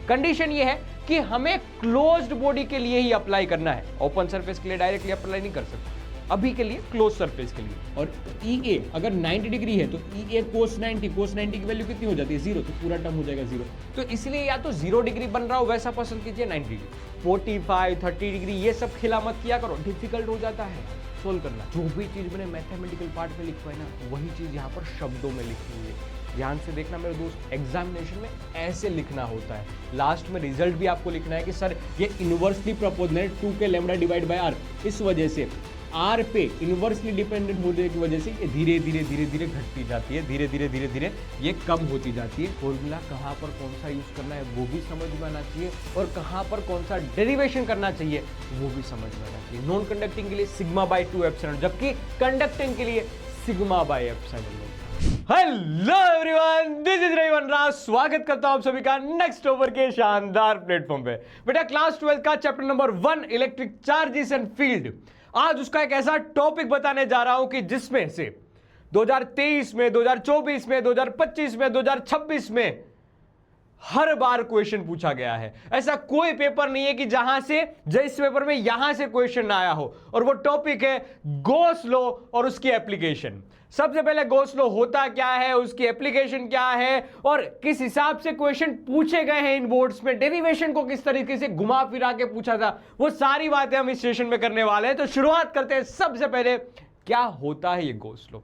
Condition ये है कि हमें क्लोज्ड बॉडी के लिए ही अप्लाई करना है, ओपन सरफेस के लिए डायरेक्टली अप्लाई नहीं कर सकते, अभी के लिए क्लोज सरफेस के लिए। और EA अगर 90 डिग्री है तो EA cos 90 की वैल्यू कितनी हो जाती है 0, तो पूरा टर्म हो जाएगा 0। तो इसलिए या तो 0 डिग्री बन रहा हो वैसा पसंद कीजिए, 90 डिग्री, 45, 30 डिग्री ये सब खेला मत किया करो, डिफिकल्ट हो जाता है सोल्व करना। जो भी चीज मैंने मैथमेटिकल पार्ट में लिखवाई ना वही चीज यहाँ पर शब्दों में लिखी हुई है। ध्यान से देखना मेरे दोस्त, एग्जामिनेशन में ऐसे लिखना होता है। लास्ट में रिजल्ट भी आपको लिखना है कि सर ये इनवर्सली प्रोपोर्शनल है 2k lambda divide by r, इस वजह से r पे इनवर्सली डिपेंडेंट होने की वजह से ये धीरे धीरे घटती जाती है, धीरे धीरे ये कम होती जाती है। फॉर्मूला कहाँ पर कौन सा यूज करना है वो भी समझ में आना चाहिए, और कहाँ पर कौन सा डेरिवेशन करना चाहिए वो भी समझ में आना चाहिए। नॉन कंडक्टिंग के लिए सिग्मा बाय 2 एप्सिलॉन, जबकि कंडक्टिंग के लिए sigma by epsilon. Hello everyone, this is Ravivan Raj, स्वागत करता हूं आप सभी का नेक्स्ट ओवर के शानदार प्लेटफॉर्म पे। बेटा क्लास 12 का chapter number 1 electric charges and field, आज उसका एक ऐसा टॉपिक बताने जा रहा हूं कि जिसमें से 2023 में, 2024 में, 2025 में, 2026 में हर बार क्वेश्चन पूछा गया है। ऐसा कोई पेपर नहीं है कि जहां से जिस पेपर में यहां से क्वेश्चन आया हो, और वो टॉपिक है गॉस लॉ और उसकी एप्लीकेशन। सबसे पहले गॉस लॉ होता क्या है, उसकी एप्लीकेशन क्या है, और किस हिसाब से क्वेश्चन पूछे गए हैं इन बोर्ड्स में, डेरिवेशन को किस तरीके से घुमा फिरा के पूछा था, वो सारी बातें हम इस सेशन में करने वाले हैं। तो शुरुआत करते हैं सबसे पहले, क्या होता है ये गॉस लॉ।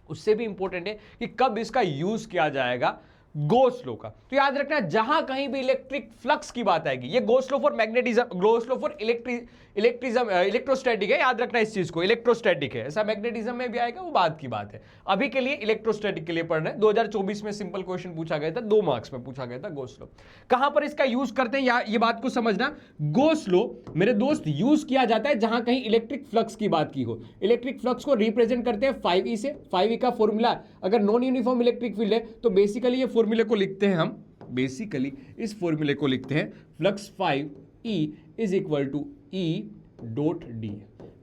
उससे भी इंपॉर्टेंट है कि कब इसका यूज किया जाएगा गॉस लॉ का। तो याद रखना, जहां कहीं भी इलेक्ट्रिक फ्लक्स की बात आएगी, ये Gauss law for magnetism, Gauss law for electrism, electrostatic है, याद रखना इस चीज को, इलेक्ट्रोस्टैटिक है। ऐसा मैग्नेटिज्म में भी आएगा, वो बात की बात है। अभी के लिए इलेक्ट्रोस्टैटिक के लिए पढ़ रहे हैं। 2024 में सिंपल क्वेश्चन पूछा गया था, 2 मार्क्स में पूछा गया था गॉस लॉ। कहां पर इसका यूज करते हैं ये बात को समझना। गॉस लॉ मेरे दोस्त यूज किया जाता है जहां कहीं इलेक्ट्रिक फ्लक्स की बात की हो। इलेक्ट्रिक फ्लक्स को रिप्रेजेंट करते हैं 5E से। 5E का फॉर्मूला, अगर नॉन यूनिफॉर्म इलेक्ट्रिक फील्ड है तो बेसिकली ये फॉर्मूले को लिखते हैं हम, बेसिकली इस फॉर्मूले को लिखते हैं flux 5E is equal to E dot D.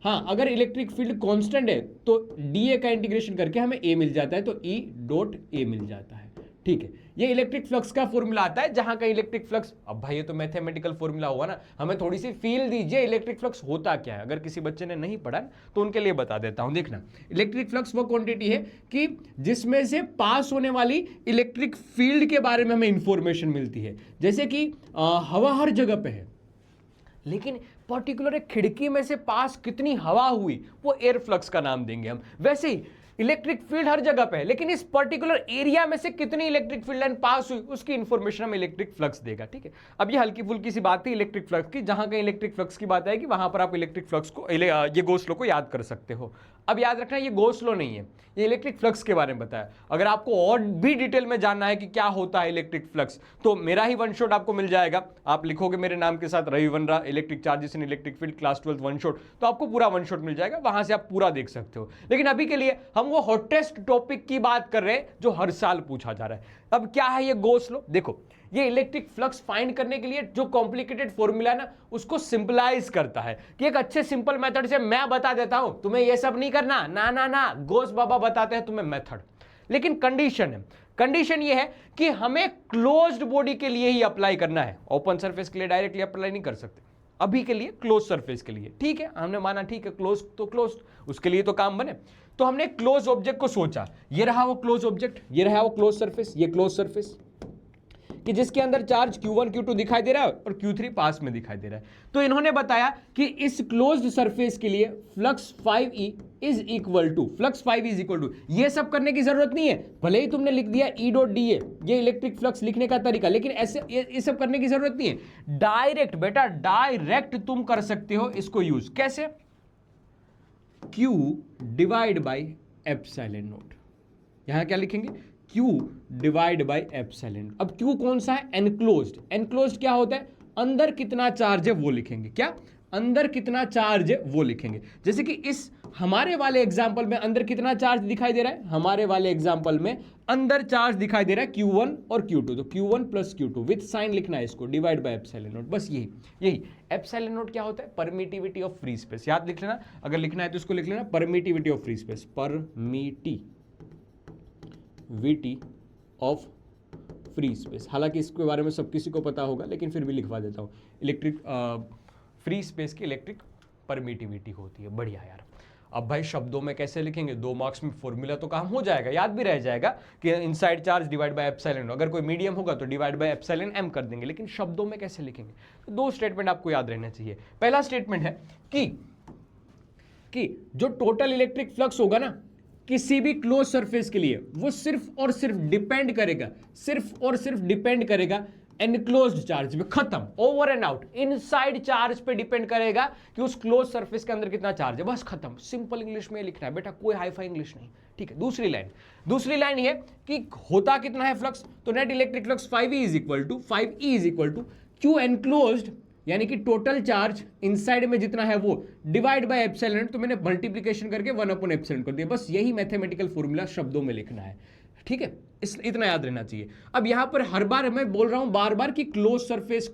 हाँ, अगर इलेक्ट्रिक फील्ड कांस्टेंट है तो डीए का इंटीग्रेशन करके हमें ए मिल जाता है, तो E डॉट ए मिल जाता है। ठीक है, ये इलेक्ट्रिक फ्लक्स का फॉर्मूला आता है जहां का इलेक्ट्रिक फ्लक्स। अब भाई ये तो मैथमेटिकल फॉर्मूला हुआ ना, हमें थोड़ी सी फील दीजिए इलेक्ट्रिक फ्लक्स होता क्या है। अगर किसी बच्चे ने नहीं पढ़ा तो उनके लिए बता देता हूं। देखना, इलेक्ट्रिक फ्लक्स वो क्वांटिटी है कि जिसमें से पास होने वाली इलेक्ट्रिक फील्ड के बारे में हमें इंफॉर्मेशन मिलती है। जैसे कि हवा हर जगह पे है, लेकिन पर्टिकुलर एक खिड़की में से पास कितनी हवा हुई वो एयर फ्लक्स का नाम देंगे हम। वैसे ही इलेक्ट्रिक फील्ड हर जगह पे है, लेकिन इस पर्टिकुलर एरिया में से कितनी इलेक्ट्रिक फील्ड लाइन पास हुई उसकी इंफॉर्मेशन हमें इलेक्ट्रिक फ्लक्स देगा। ठीक है, अब ये हल्की फुल्की सी बात थी इलेक्ट्रिक फ्लक्स की। जहां कहीं इलेक्ट्रिक फ्लक्स की बात आएगी वहां पर आप इलेक्ट्रिक फ्लक्स को, ये गॉस लॉ को याद कर सकते हो। अब याद रखना, ये गॉस लॉ नहीं है, ये इलेक्ट्रिक फ्लक्स के बारे में बताया। अगर आपको और भी डिटेल में जानना है कि क्या होता है इलेक्ट्रिक फ्लक्स, तो मेरा ही वन शॉट आपको मिल जाएगा। आप लिखोगे मेरे नाम के साथ रविवन रा, इलेक्ट्रिक चार्जेस इन electric field class 12 one shot, तो आपको पूरा वन शॉट मिल जाएगा, वहां से आप पूरा देख सकते हो। लेकिन अभी के लिए हम वो हॉटेस्ट टॉपिक की बात कर रहे हैं जो हर साल पूछा जा रहा है। अब क्या है ये गॉस लॉ? देखो, ये इलेक्ट्रिक फ्लक्स फाइंड करने के लिए जो कॉम्प्लिकेटेड फॉर्मूला है ना, उसको सिंपलाइज करता है कि एक अच्छे सिंपल मेथड से मैं बता देता हूं, तुम्हें ये सब नहीं करना, ना ना ना, गॉस बाबा बताते हैं तुम्हें मेथड। लेकिन कंडीशन है, कंडीशन ये है कि हमें क्लोज्ड बॉडी के लिए ही अप्लाई करना है, ओपन सरफेस के लिए डायरेक्टली अप्लाई नहीं कर सकते। अभी के लिए क्लोज सरफेस के लिए, ठीक है, हमने माना ठीक है क्लोज तो क्लोज, उसके लिए तो काम बने। तो हमने क्लोज ऑब्जेक्ट को सोचा, ये रहा वो क्लोज ऑब्जेक्ट, ये रहा वो क्लोज सरफेस, ये क्लोज सरफेस कि जिसके अंदर चार्ज Q1 Q2 दिखाई दे रहा है और Q3 पास में दिखाई दे रहा है। तो इन्होंने बताया कि इस क्लोज्ड सरफेस के लिए flux 5E is equal to, flux 5E is equal to, ये सब करने की जरूरत नहीं है, भले ही तुमने लिख दिया E डॉट डी, ये इलेक्ट्रिक फ्लक्स लिखने का तरीका, लेकिन ऐसे ये सब करने की जरूरत नहीं है। डायरेक्ट बेटा, डायरेक्ट तुम कर सकते हो इसको यूज। कैसे? Q divide by epsilon not, यहां क्या लिखेंगे? Q divide by epsilon. अब Q कौन सा है? एनक्लोज्ड। एनक्लोज्ड क्या होता है? अंदर कितना चार्ज है वो लिखेंगे। क्या? अंदर कितना चार्ज है वो लिखेंगे। जैसे कि इस हमारे वाले एग्जांपल में अंदर कितना चार्ज दिखाई दे रहा है? हमारे वाले एग्जांपल में अंदर चार्ज दिखाई दे रहा है Q1 और Q2, तो Q1 plus Q2 with sign लिखना है इसको, डिवाइड बाय एप्सिलॉन नॉट। बस यही एप्सिलॉन नॉट क्या होता है? Permittivity of free space. याद लिख लेना, अगर लिखना है तो इसको लिख लेना, permittivity of free space, permittivity of free space. हालांकि इसके बारे में सब किसी को पता होगा, लेकिन फिर भी लिखवा देता हूँ। इलेक्ट्रिक फ्री स्पेस की इलेक्ट्रिक परमिटिविटी होती है। बढ़िया यार। अब भाई शब्दों में कैसे लिखेंगे, 2 मार्क्स में फॉर्मूला तो काम हो जाएगा, याद भी रह जाएगा कि inside charge divide by epsilon. अगर कोई मीडियम होगा तो डिवाइड बाय एप्सिलॉन m कर देंगे, लेकिन शब्दों में कैसे लिखेंगे? तो 2 स्टेटमेंट आपको याद रहना चाहिए। पहला स्टेटमेंट है कि जो टोटल इलेक्ट्रिक फ्लक्स होगा ना किसी भी क्लोज सरफेस के लिए, वो सिर्फ और सिर्फ डिपेंड करेगा एनक्लोज्ड चार्ज में। खत्म, over and out. Inside charge पे डिपेंड करेगा कि उस क्लोज सरफेस के अंदर कितना चार्ज है, बस खत्म। सिंपल इंग्लिश में लिखना है बेटा, कोई हाईफाई इंग्लिश नहीं, ठीक है। दूसरी लाइन ये कि होता कितना है फ्लक्स, तो net electric flux 5E is equal to Q enclosed, यानी कि टोटल चार्ज इनसाइड में जितना है वो डिवाइड बाय एप्सिलॉन। तो मैंने मल्टीप्लिकेशन करके 1/एप्सिलॉन कर दिया। बस यही मैथमेटिकल फॉर्मूला शब्दों में लिखना है, ठीक है। इतना याद रहना चाहिए। अब यहां पर हर बार मैं बोल रहा हूं बार बार कि क्लोज सरफेस।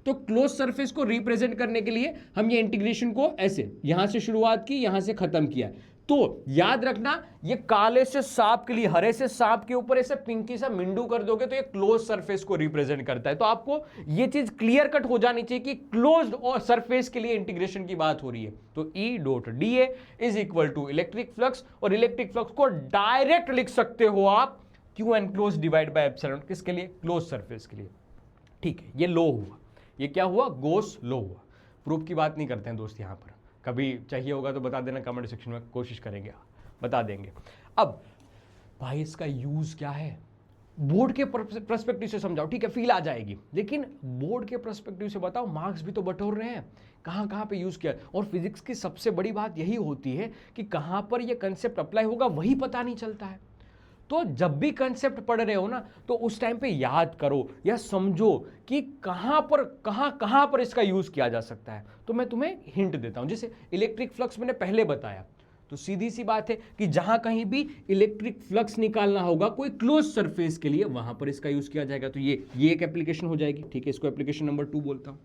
तो क्लोज सरफेस को रिप्रेजेंट करने के लिए हम ये इंटीग्रेशन को ऐसे यहां से शुरुआत की, यहां से खत्म किया। तो याद रखना, ये काले से सांप के लिए, हरे से सांप के ऊपर ऐसे पिंकी सा मिंडू कर दोगे तो ये क्लोज सरफेस को रिप्रेजेंट करता है। तो आपको ये चीज क्लियर कट हो जानी चाहिए कि क्लोज्ड और सरफेस के लिए इंटीग्रेशन की बात हो रही है। तो E dot dA is equal to electric flux, और इलेक्ट्रिक फ्लक्स को डायरेक्ट लिख सकते हो आप Q enclosed divide by epsilon. किसके लिए? क्लोज सरफेस के लिए, ठीक है। ये लो हुआ, ये क्या हुआ? गोस लो हुआ। प्रूफ की बात नहीं करते हैं दोस्त यहां पर, कभी चाहिए होगा तो बता देना कमेंट सेक्शन में, कोशिश करेंगे, बता देंगे। अब भाई इसका यूज क्या है? बोर्ड के पर्सपेक्टिव से समझाओ, ठीक है, फील आ जाएगी, लेकिन बोर्ड के पर्सपेक्टिव से बताओ, मार्क्स भी तो बटोर रहे हैं, कहां पे यूज किया। और फिजिक्स की सबसे बड़ी बात यही होती है कि कहां पर यह कंसेप्ट अप्लाई होगा वही पता नहीं चलता है। तो जब भी कंसेप्ट पढ़ रहे हो ना, तो उस टाइम पे याद करो या समझो कि कहां पर इसका यूज किया जा सकता है। तो मैं तुम्हें हिंट देता हूं, जैसे इलेक्ट्रिक फ्लक्स मैंने पहले बताया, तो सीधी सी बात है कि जहां कहीं भी इलेक्ट्रिक फ्लक्स निकालना होगा कोई क्लोज सरफेस के लिए, वहां पर इसका यूज किया जाएगा। तो ये एक एप्लीकेशन हो जाएगी, ठीक है। इसको एप्लीकेशन नंबर 2 बोलता हूं।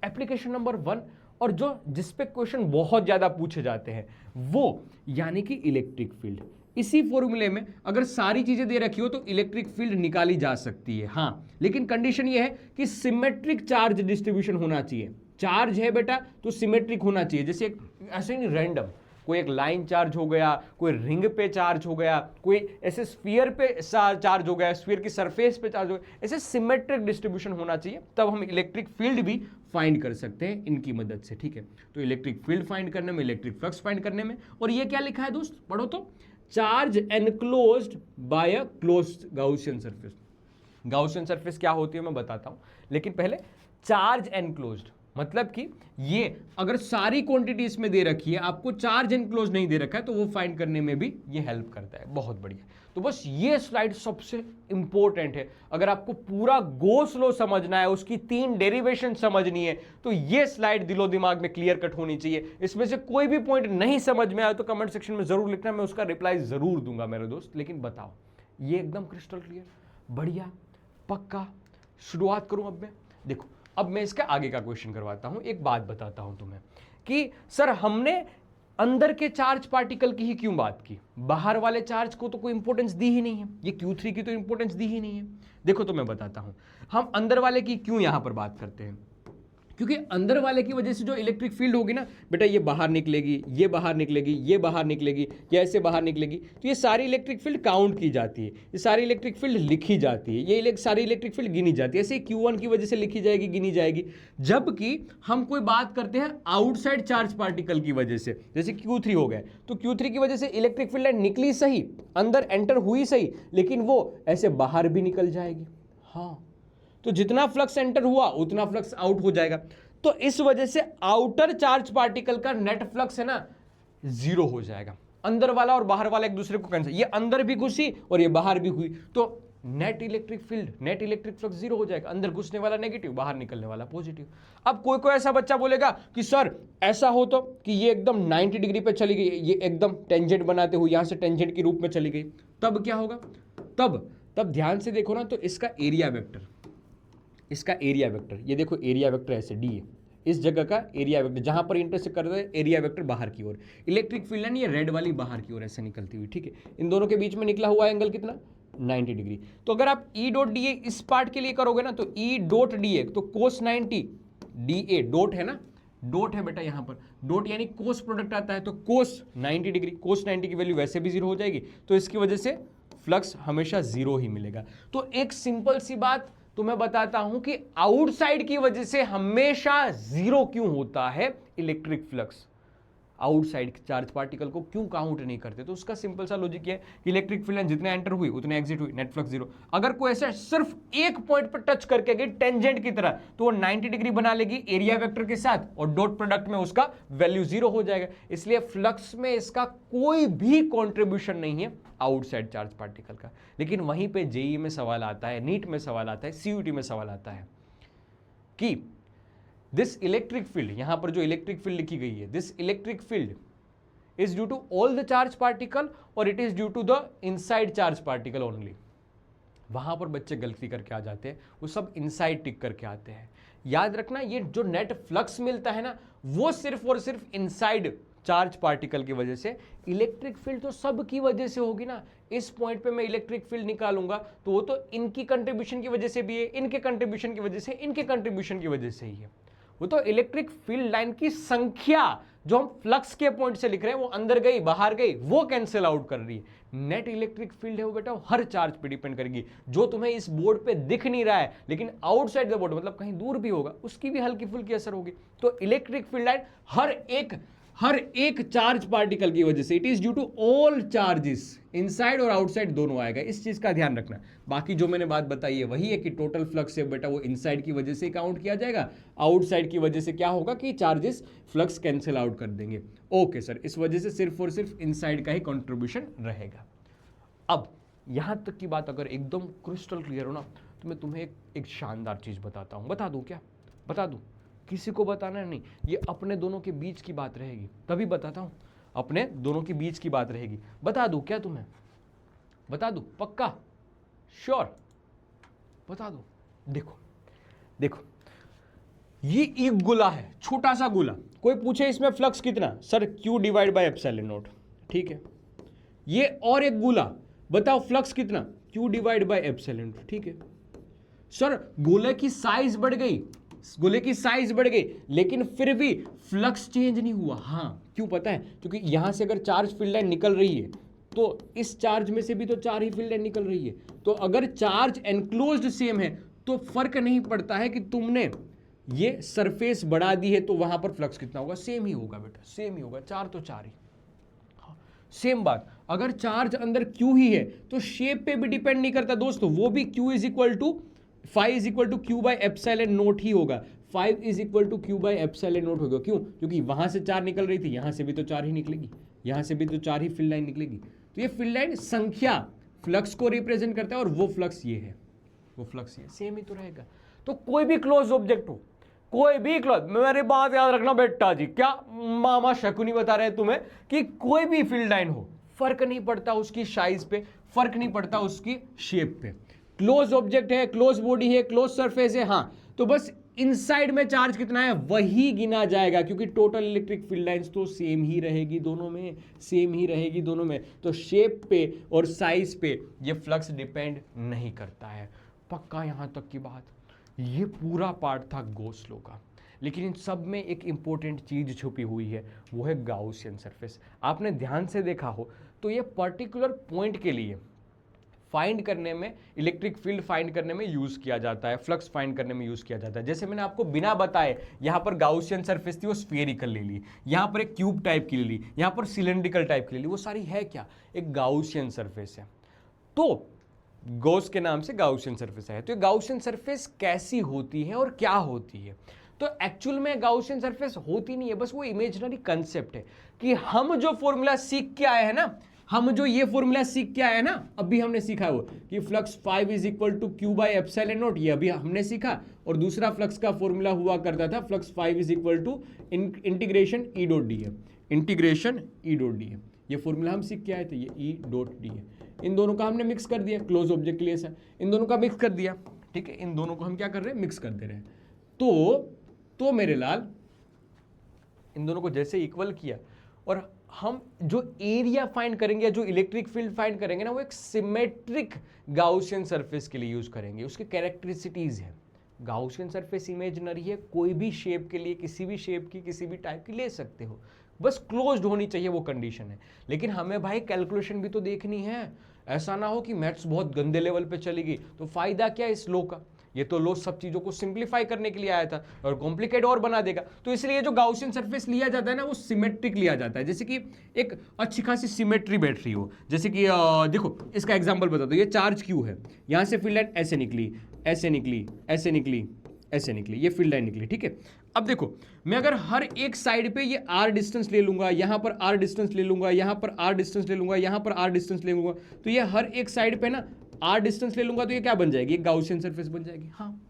एप्लीकेशन नंबर 1, और जो जिसपे क्वेश्चन बहुत ज्यादा पूछे जाते हैं, वो यानी कि इलेक्ट्रिक फील्ड। इसी फॉर्मूले में अगर सारी चीजें दे रखी हो तो इलेक्ट्रिक फील्ड निकाली जा सकती है, हाँ, लेकिन कंडीशन ये है कि सिमेट्रिक चार्ज डिस्ट्रीब्यूशन होना चाहिए। चार्ज है बेटा तो सिमेट्रिक होना चाहिए, जैसे ऐसे नहीं रैंडम, कोई एक लाइन चार्ज हो गया, कोई रिंग पे चार्ज हो गया, कोई ऐसे स्फीयर पे चार्ज हो गया, स्फीयर की सरफेस पे चार्ज हो गया, ऐसे सिमेट्रिक डिस्ट्रीब्यूशन होना चाहिए, तब हम इलेक्ट्रिक फील्ड भी फाइंड कर सकते हैं इनकी मदद से, ठीक है। तो इलेक्ट्रिक फील्ड फाइंड करने में, इलेक्ट्रिक फ्लक्स फाइंड करने में, और ये क्या लिखा है दोस्त, पढ़ो तो, charge enclosed bye a closed Gaussian surface. Gaussian surface क्या होती है मैं बताता हूं, लेकिन पहले चार्ज एनक्लोज्ड मतलब कि ये अगर सारी क्वांटिटीज में दे रखी है, आपको चार्ज एनक्लोज नहीं दे रखा है, तो वो फाइंड करने में भी ये हेल्प करता है। बहुत बढ़िया। तो बस ये स्लाइड सबसे इंपॉर्टेंट है। अगर आपको पूरा गोस लॉ समझना है, उसकी 3 डेरिवेशन समझनी है, तो ये स्लाइड दिलो दिमाग में क्लियर कट होनी चाहिए। इसमें से कोई भी पॉइंट नहीं समझ में आया तो कमेंट सेक्शन में जरूर लिखना, मैं उसका रिप्लाई जरूर दूंगा मेरे दोस्त। लेकिन बताओ, ये एकदम क्रिस्टल क्लियर, बढ़िया, पक्का। शुरुआत करूं अब मैं, देखो अब मैं इसका आगे का क्वेश्चन करवाता हूं। एक बात बताता हूं तुम्हें कि सर हमने अंदर के चार्ज पार्टिकल की ही क्यों बात की, बाहर वाले चार्ज को तो कोई इंपॉर्टेंस दी ही नहीं है, ये Q3 की तो इंपॉर्टेंस दी ही नहीं है। देखो तो मैं बताता हूं हम अंदर वाले की क्यों यहां पर बात करते हैं, क्योंकि अंदर वाले की वजह से जो इलेक्ट्रिक फील्ड होगी ना बेटा, ये बाहर निकलेगी, ये बाहर निकलेगी, ये बाहर निकलेगी, ये ऐसे बाहर निकलेगी, तो ये सारी इलेक्ट्रिक फील्ड काउंट की जाती है, ये सारी इलेक्ट्रिक फील्ड लिखी जाती है, ये सारी इलेक्ट्रिक फील्ड गिनी जाती है। ऐसे Q1 की वजह से लिखी जाएगी, गिनी जाएगी। जबकि हम कोई बात करते हैं आउटसाइड चार्ज पार्टिकल की वजह से, जैसे Q3 हो गए, तो Q3 की वजह से इलेक्ट्रिक फील्ड निकली सही, अंदर एंटर हुई सही, लेकिन वो ऐसे बाहर भी निकल जाएगी। हाँ, तो जितना फ्लक्स एंटर हुआ उतना फ्लक्स आउट हो जाएगा। तो इस वजह से आउटर चार्ज पार्टिकल का नेट फ्लक्स है ना 0 हो जाएगा। अंदर वाला और बाहर वाला एक दूसरे को कैंसिल, ये अंदर भी घुसी और ये बाहर भी हुई, तो net electric field, net electric flux 0 हो जाएगा। अंदर घुसने वाला नेगेटिव, बाहर निकलने वाला पॉजिटिव। अब कोई ऐसा बच्चा बोलेगा कि सर ऐसा हो तो कि ये एकदम 90 डिग्री पे चली गई, ये एकदम टेंजेंट बनाते हुए यहां से टेंजेंट के रूप में चली गई, तब क्या होगा? तब ध्यान से देखो ना, तो इसका एरिया वेक्टर, इसका एरिया वेक्टर, ये देखो एरिया वेक्टर ऐसे डी है, इस जगह का एरिया वेक्टर जहां पर इंटरसेक्ट कर रहे हैं, एरिया वेक्टर बाहर की ओर, इलेक्ट्रिक फील्ड है ये रेड वाली बाहर की ओर ऐसे निकलती हुई, ठीक है। इन दोनों के बीच में निकला हुआ एंगल कितना? 90 डिग्री। तो अगर आप ई डॉट डी ए इस पार्ट के लिए करोगे ना, तो ई डॉट डी ए तो कोस 90 डी ए डॉट है ना, डॉट है बेटा यहां पर, डॉट यानी कोस प्रोडक्ट आता है, तो कोस 90 डिग्री, कोस 90 की वैल्यू वैसे भी जीरो हो जाएगी, तो इसकी वजह से फ्लक्स हमेशा जीरो ही मिलेगा। तो एक सिंपल सी बात तो मैं बताता हूं कि आउटसाइड की वजह से हमेशा जीरो क्यों होता है electric flux, outside charge particle को क्यों काउंट नहीं करते। तो उसका सिंपल सा लॉजिक है कि इलेक्ट्रिक फील्ड जितने एंटर हुई उतने एग्जिट हुई, नेट फ्लक्स जीरो। अगर कोई ऐसा सिर्फ एक पॉइंट पर टच करके गई टेंजेंट की तरह, तो वो 90 डिग्री बना लेगी एरिया वेक्टर के साथ, और डॉट प्रोडक्ट में उसका वैल्यू जीरो हो जाएगा। इसलिए फ्लक्स में इसका कोई भी कॉन्ट्रीब्यूशन नहीं है आउटसाइड चार्ज पार्टिकल का। लेकिन वहीं पर जेईई में सवाल आता है, नीट में सवाल आता है, सीयूटी में सवाल आता है कि दिस इलेक्ट्रिक फील्ड, यहां पर जो इलेक्ट्रिक फील्ड लिखी गई है, this electric field is due to all the charge particle और it is due to the inside charge particle only. वहां पर बच्चे गलती करके आ जाते हैं, वो सब इनसाइड टिक करके आते हैं। याद रखना, ये जो नेट फ्लक्स मिलता है ना, वो सिर्फ और सिर्फ इनसाइड चार्ज पार्टिकल की वजह से। इलेक्ट्रिक फील्ड तो सब की वजह से होगी ना। इस पॉइंट पे मैं इलेक्ट्रिक फील्ड निकालूंगा तो वो तो इनकी कंट्रीब्यूशन की वजह से भी है, इनके कंट्रीब्यूशन की वजह से, इनके कंट्रीब्यूशन की वजह से ही है। वो तो इलेक्ट्रिक फील्ड लाइन की संख्या जो हम फ्लक्स के पॉइंट से लिख रहे हैं, वो अंदर गई बाहर गई, वो कैंसिल आउट कर रही है। नेट इलेक्ट्रिक फील्ड है वो बेटा, वो हर चार्ज पे डिपेंड करेगी। जो तुम्हें इस बोर्ड पे दिख नहीं रहा है लेकिन आउटसाइड द बोर्ड, मतलब कहीं दूर भी होगा, उसकी भी हल्की फुल्की असर होगी। तो इलेक्ट्रिक फील्ड लाइन हर एक चार्ज पार्टिकल की वजह से, it is due to all charges, inside और आउटसाइड दोनों आएगा। इस चीज का ध्यान रखना। बाकी जो मैंने बात बताई है वही है कि टोटल फ्लक्स है बेटा, वो इनसाइड की वजह से काउंट किया जाएगा, आउटसाइड की वजह से क्या होगा कि चार्जेस फ्लक्स कैंसिल आउट कर देंगे। ओके सर, इस वजह से सिर्फ और सिर्फ इनसाइड का ही कॉन्ट्रीब्यूशन रहेगा। अब यहां तक की बात अगर एकदम क्रिस्टल क्लियर हो ना, तो मैं तुम्हें एक शानदार चीज बताता हूं। बता दूं क्या? बता दूं? किसी को बताना नहीं, ये अपने दोनों के बीच की बात रहेगी, तभी बताता हूं। अपने दोनों के बीच की बात रहेगी। बता दूं क्या तुम्हें? बता दूं? पक्का? श्योर? बता दूं? देखो देखो, ये एक गोला है, छोटा सा गोला। कोई पूछे इसमें फ्लक्स कितना? Sir Q divide by epsilon not. ठीक है, ये और एक गोला, बताओ फ्लक्स कितना? Q divide by epsilon not. ठीक है सर, गोले की साइज बढ़ गई, गोले की साइज बढ़ गई, लेकिन फिर भी फ्लक्स चेंज नहीं हुआ। हाँ, क्यों पता है? क्योंकि यहां से अगर चार्ज फील्ड लाइन निकल रही है तो इस चार्ज में से भी तो चार ही फील्ड लाइन निकल रही है। तो अगर चार्ज एनक्लोज्ड सेम है तो फर्क नहीं पड़ता है कि तुमने ये सरफेस बढ़ा दी है तो वहां पर फ्लक्स कितना होगा, सेम ही होगा बेटा, सेम ही होगा। चार तो चार ही। सेम बात, अगर चार्ज अंदर Q ही है तो शेप पे भी डिपेंड नहीं करता दोस्तों, वो भी Q is equal to 5 is equal to Q by epsilon not ही होगा। 5 is equal to Q by epsilon not होगा। क्यों? क्योंकि वहां से चार निकल रही थी, यहां से भी तो चार ही निकलेगी, यहां से भी तो चार ही फील्ड लाइन निकलेगी। तो ये फील्ड लाइन संख्या फ्लक्स को रिप्रेजेंट करता है, और वो फ्लक्स ये है, वो फ्लक्स ये सेम ही तो रहेगा। तो कोई भी क्लोज ऑब्जेक्ट हो, कोई भी क्लोज, मेरी बात याद रखना बेटा जी, क्या मामा शकुनी बता रहे हैं तुम्हें कि कोई भी फील्ड लाइन हो, फर्क नहीं पड़ता उसकी साइज पे, फर्क नहीं पड़ता उसकी शेप पे। क्लोज ऑब्जेक्ट है, क्लोज बॉडी है, क्लोज सरफेस है, हाँ, तो बस इनसाइड में चार्ज कितना है वही गिना जाएगा, क्योंकि टोटल इलेक्ट्रिक फील्ड लाइंस तो सेम ही रहेगी दोनों में, सेम ही रहेगी दोनों में। तो शेप पे और साइज पे ये फ्लक्स डिपेंड नहीं करता है। पक्का यहां तक की बात? ये पूरा पार्ट था गॉस लॉ का, लेकिन इन सब में एक इंपॉर्टेंट चीज छुपी हुई है, वो है गाउसियन सरफेस। आपने ध्यान से देखा हो तो ये पर्टिकुलर पॉइंट के लिए फाइंड करने में, इलेक्ट्रिक फील्ड फाइंड करने में यूज किया जाता है, फ्लक्स फाइंड करने में यूज किया जाता है। जैसे मैंने आपको बिना बताए, यहां पर गाउसियन सरफेस थी, वो स्फेरिकल ले ली, यहां पर एक क्यूब टाइप की ले ली, यहां पर सिलेंड्रिकल टाइप की ले ली, वो सारी है क्या? एक गाउसियन सरफेस है। तो गॉस के नाम से गाउसियन सरफेस है। तो ये गाउसियन सरफेस कैसी होती है और क्या होती है? तो एक्चुअल में गाउसियन सरफेस होती नहीं है, बस वो इमेजिनरी कंसेप्ट है कि हम जो फॉर्मूला सीख के आए हैं ना, हम जो ये फॉर्मूला सीख के आए हैं ना, अभी हमने सीखा वो कि flux 5 is equal to Q by epsilon not, ये अभी हमने सीखा। और दूसरा फ्लक्स का फॉर्मूला हुआ करता था flux 5 is equal to integration E dot D है, इंटीग्रेशन E डॉट डी है। ये फॉर्मूला हम सीख के आए थे, ये E डॉट डी है। इन दोनों का हमने मिक्स कर दिया, क्लोज ऑब्जेक्ट के लिए सर, इन दोनों का मिक्स कर दिया। ठीक है, इन दोनों को हम क्या कर रहे हैं? मिक्स कर दे रहे हैं। तो मेरे लाल, इन दोनों को जैसे इक्वल किया और हम जो एरिया फाइंड करेंगे, जो इलेक्ट्रिक फील्ड फाइंड करेंगे ना, वो एक सिमेट्रिक गाउसियन सरफेस के लिए यूज करेंगे। उसके कैरेक्टरिस्टिक्स है, गाउसियन सरफेस इमेजिनरी है, कोई भी शेप के लिए, किसी भी शेप की, किसी भी टाइप की ले सकते हो, बस क्लोज्ड होनी चाहिए, वो कंडीशन है। लेकिन हमें भाई कैलकुलेशन भी तो देखनी है, ऐसा ना हो कि मैथ्स बहुत गंदे लेवल पे चलेगी, तो फायदा क्या इस लो का? ये तो लो सब चीजों को सिंप्लीफाई करने के लिए आया था और कॉम्प्लिकेट और बना देगा। तो इसलिए जो गाउसियन सरफेस लिया जाता है ना, वो सिमेट्रिक लिया जाता है, जैसे कि एक अच्छी खासी सिमेट्री बैठ रही हो। जैसे कि देखो इसका एग्जांपल बता दो, ये चार्ज क्यू है, यहां से फील्ड लाइन ऐसे निकली, ऐसे निकली, ऐसे निकली, ऐसे निकली, ये फील्ड लाइन निकली, ठीक है। अब देखो मैं अगर हर एक साइड पे ये आर डिस्टेंस ले लूंगा, यहां पर आर डिस्टेंस ले लूंगा, यहां पर आर डिस्टेंस ले लूंगा, यहां पर आर डिस्टेंस ले लूंगा, तो ये हर एक साइड पे ना आर डिस्टेंस ले लूंगा, तो ये क्या बन जाएगी? एक गाउसियन सरफेस बन जाएगी। हाँ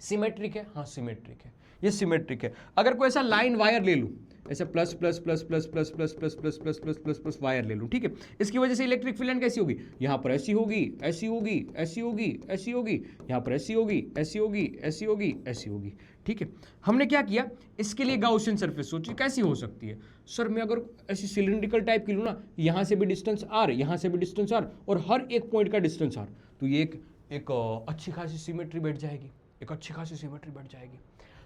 सिमेट्रिक है, हाँ सिमेट्रिक है, ये सिमेट्रिक है। अगर कोई ऐसा लाइन वायर ले लूं, ऐसे plus plus plus plus plus plus plus plus plus plus plus plus wire ले लूं, ठीक है, इसकी वजह से इलेक्ट्रिक फील्ड लाइन कैसी होगी? यहां पर ऐसी होगी, ऐसी होगी, ऐसी होगी, ऐसी होगी, यहां पर ऐसी होगी, ऐसी होगी, ऐसी होगी, ऐसी होगी, ठीक है। हमने क्या किया, इसके लिए गाउसियन सरफेस सोची कैसी हो सकती है। सर मैं अगर ऐसी सिलिंड्रिकल टाइप की लूं ना, यहां से भी डिस्टेंस आर, यहां से भी डिस्टेंस आर, और हर एक पॉइंट का डिस्टेंस आर, तो ये एक अच्छी खासी सिमेट्री बैठ जाएगी, एक अच्छी खासी सिमेट्री बैठ जाएगी।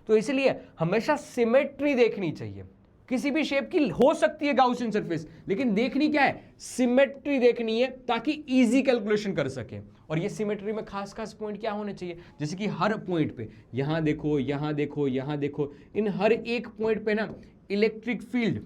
तो इसलिए हमेशा सिमेट्री देखनी चाहिए। किसी भी शेप की हो सकती है गाउसियन सरफेस, लेकिन देखनी क्या है? सिमेट्री देखनी है, ताकि इजी कैलकुलेशन कर सके। और ये सिमेट्री में खास खास पॉइंट क्या होने चाहिए? जैसे कि हर पॉइंट पे, यहां देखो, यहां देखो, यहां देखो, इन हर एक पॉइंट पे ना इलेक्ट्रिक फील्ड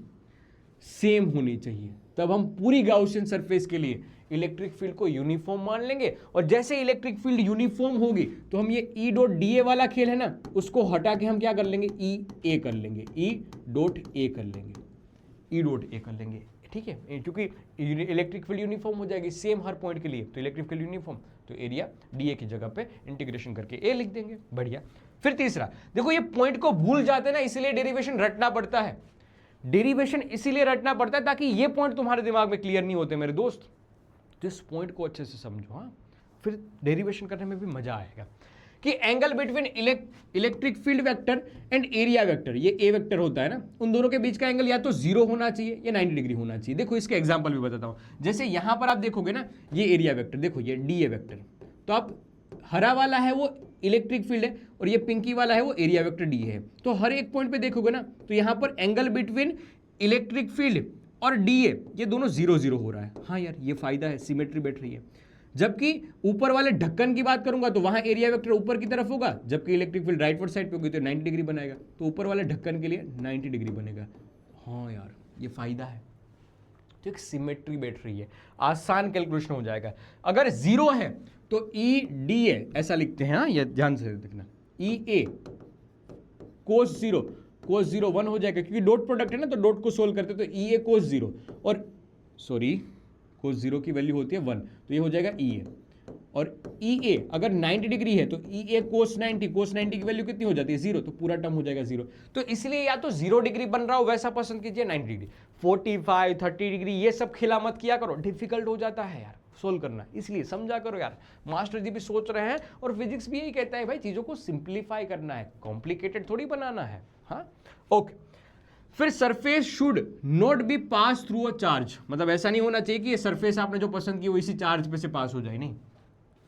सेम होनी चाहिए। तब हम पूरी गाउसियन सरफेस के लिए इलेक्ट्रिक फील्ड को यूनिफॉर्म मान लेंगे। और जैसे इलेक्ट्रिक फील्ड यूनिफॉर्म होगी, तो हम ये ई डॉट डी ए वाला खेल है ना, उसको हटा के हम क्या कर लेंगे? ई ए कर लेंगे, ई डॉट ए कर लेंगे, ई डॉट ए कर लेंगे, ठीक है। क्योंकि इलेक्ट्रिक फील्ड यूनिफॉर्म हो जाएगी सेम हर पॉइंट के लिए, तो इलेक्ट्रिक फील्ड यूनिफॉर्म, तो एरिया डी ए की जगह पे इंटीग्रेशन करके ए लिख देंगे। बढ़िया। फिर तीसरा देखो, ये पॉइंट को भूल जाते ना, इसलिए डेरिवेशन रटना पड़ता है। डेरिवेशन इसीलिए रटना पड़ता है ताकि ये पॉइंट तुम्हारे दिमाग में क्लियर नहीं होते मेरे दोस्त। तो इस पॉइंट को अच्छे से समझो, हाँ, फिर डेरिवेशन करने में भी मजा आएगा। कि angle between electric field vector and area vector, ये ए वेक्टर होता है ना, उन दोनों के बीच का एंगल या तो 0 होना चाहिए या 90 डिग्री होना चाहिए। देखो इसके एग्जांपल भी बताता हूं। जैसे यहां पर आप देखोगे ना, ये एरिया वेक्टर, देखो ये डी ए वेक्टर, तो आप हरा वाला है वो इलेक्ट्रिक फील्ड है और ये पिंकी वाला है वो एरिया वेक्टर डी है। तो हर एक पॉइंट पे देखोगे ना, तो यहां पर एंगल बिटवीन इलेक्ट्रिक फील्ड और डी ए, ये दोनों 0 0 हो रहा है। हाँ यार, ये फायदा है, सिमेट्री बैठ रही है। जबकि ऊपर वाले ढक्कन की बात करूंगा तो वहां एरिया वेक्टर ऊपर की तरफ होगा, जबकि इलेक्ट्रिक फील्ड राइटवर्ड साइड पे होगी तो 90 डिग्री बनाएगा, तो ऊपर वाले ढक्कन के लिए 90 डिग्री बनेगा। हाँ यार, ये फायदा है। तो एक सिमेट्री बैठ रही है, आसान कैलकुलेशन हो जाएगा। अगर 0 है तो ई डी ए ऐसा लिखते हैं, हाँ ये ध्यान से देखना, ई ए कोस 0, कोस 0 1 हो जाएगा, क्योंकि डॉट प्रोडक्ट है ना, तो डॉट को सोल्व करते तो ई ए कोस 0, और सॉरी कोस 0 की वैल्यू होती है 1, तो ये हो जाएगा ई ए। और ई ए अगर 90 डिग्री है तो ई ए कोस 90, कोस 90 की वैल्यू कितनी हो जाती है? 0, तो पूरा टर्म हो जाएगा 0। तो इसलिए या तो 0 डिग्री बन रहा हो वैसा पसंद कीजिए, 90 डिग्री, 45 30 डिग्री ये सब खिला मत किया करो, डिफिकल्ट हो जाता है यार सोल्व करना, इसलिए समझा करो यार। मास्टर जी भी सोच रहे हैं और फिजिक्स भी यही कहता है भाई, चीजों को सिंप्लीफाई करना है, कॉम्प्लिकेटेड थोड़ी बनाना है। हाँ ओके। फिर surface should not be pass through a charge, मतलब ऐसा नहीं होना चाहिए कि ये सरफेस आपने जो पसंद की वो इसी चार्ज पे से पास हो जाए, नहीं,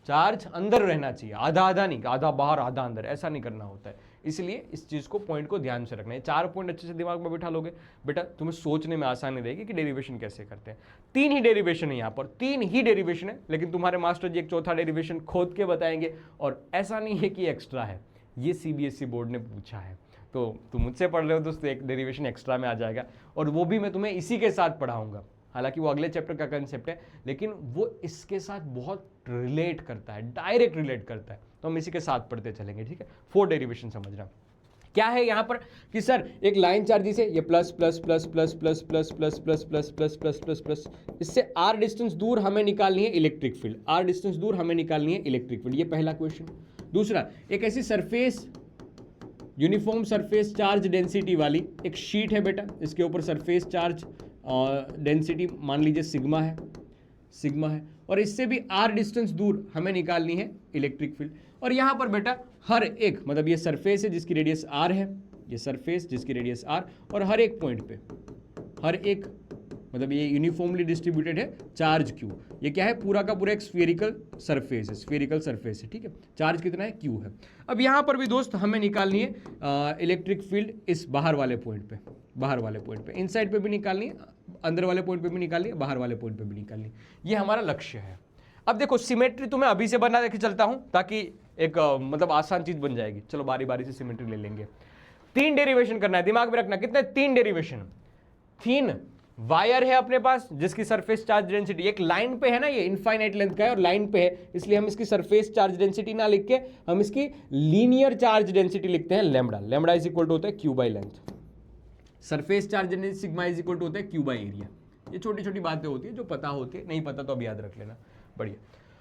चार्ज अंदर रहना चाहिए, आधा आधा नहीं, आधा बाहर आधा अंदर, ऐसा नहीं करना होता है। इसलिए इस चीज को, पॉइंट को ध्यान से रखना है। 4 पॉइंट अच्छे से दिमाग में बिठा लोगे बेटा, तुम्हें सोचने में आसानी रहेगी कि डेरिवेशन कैसे करते हैं। 3 ही डेरिवेशन है यहाँ पर, 3 ही डेरिवेशन है, लेकिन तुम्हारे मास्टर जी एक चौथा डेरिवेशन खोद के बताएंगे, और ऐसा नहीं है कि एक्स्ट्रा है, ये सीबीएसई बोर्ड ने पूछा है, तो तुम मुझसे पढ़ रहे हो दोस्तों, एक डेरिवेशन एक्स्ट्रा में आ जाएगा, और वो भी मैं तुम्हें इसी के साथ पढ़ाऊंगा। हालांकि वो अगले चैप्टर का कंसेप्ट है, लेकिन वो इसके साथ बहुत रिलेट करता है, डायरेक्ट रिलेट करता है, तो हम इसी के साथ पढ़ते चलेंगे, ठीक है। 4 डेरिवेशन समझना क्या है यहाँ पर कि सर एक लाइन चार्ज से ये plus plus plus plus plus plus plus plus plus plus plus plus plus, इससे आर डिस्टेंस दूर हमें निकालनी है इलेक्ट्रिक फील्ड, आर डिस्टेंस दूर हमें निकालनी है इलेक्ट्रिक फील्ड, ये पहला क्वेश्चन। दूसरा, एक ऐसी surface, uniform surface charge density वाली एक शीट है बेटा, इसके ऊपर सरफेस चार्ज डेंसिटी मान लीजिए सिग्मा है, सिग्मा है, और इससे भी आर डिस्टेंस दूर हमें निकालनी है इलेक्ट्रिक फील्ड। और यहाँ पर बेटा हर एक, मतलब ये सरफेस है जिसकी रेडियस आर है, ये सरफेस जिसकी रेडियस आर, और हर एक पॉइंट पे, हर एक मतलब ये यूनिफॉर्मली डिस्ट्रीब्यूटेड है चार्ज Q। ये क्या है, पूरा का पूरा एक स्फेरिकल सरफेस है, स्फेरिकल सरफेस है, ठीक है। चार्ज कितना है, Q है। अब यहाँ पर भी दोस्त हमें निकालनी है इलेक्ट्रिक फील्ड इस बाहर वाले पॉइंट पे, बाहर वाले पॉइंट पे, इन साइड पे भी निकालनी है, अंदर वाले पॉइंट पे भी निकालनी है, बाहर वाले पॉइंट पे भी निकालनी है। ये हमारा लक्ष्य है। अब देखो सिमेट्री तो मैं अभी से बना देके चलता हूं ताकि एक मतलब आसान चीज बन जाएगी। चलो बारी बारी से सिमेट्री ले लेंगे। 3 डेरिवेशन करना है, दिमाग में रखना कितने, 3 डेरिवेशन। 3 वायर है अपने पास जिसकी सरफेस चार्ज डेंसिटी एक लाइन पे है ना, ये इनफाइनाइट लेंथ का है और लाइन पे है, इसलिए हम इसकी सरफेस चार्ज डेंसिटी ना लिख के हम इसकी लीनियर चार्ज डेंसिटी लिखते हैं lambda. Lambda is equal to होता है Q by length. Surface charge density sigma is equal to होता है Q बाई एरिया। ये छोटी छोटी बातें होती है जो पता होती है, नहीं पता तो अब याद रख लेना। बढ़िया,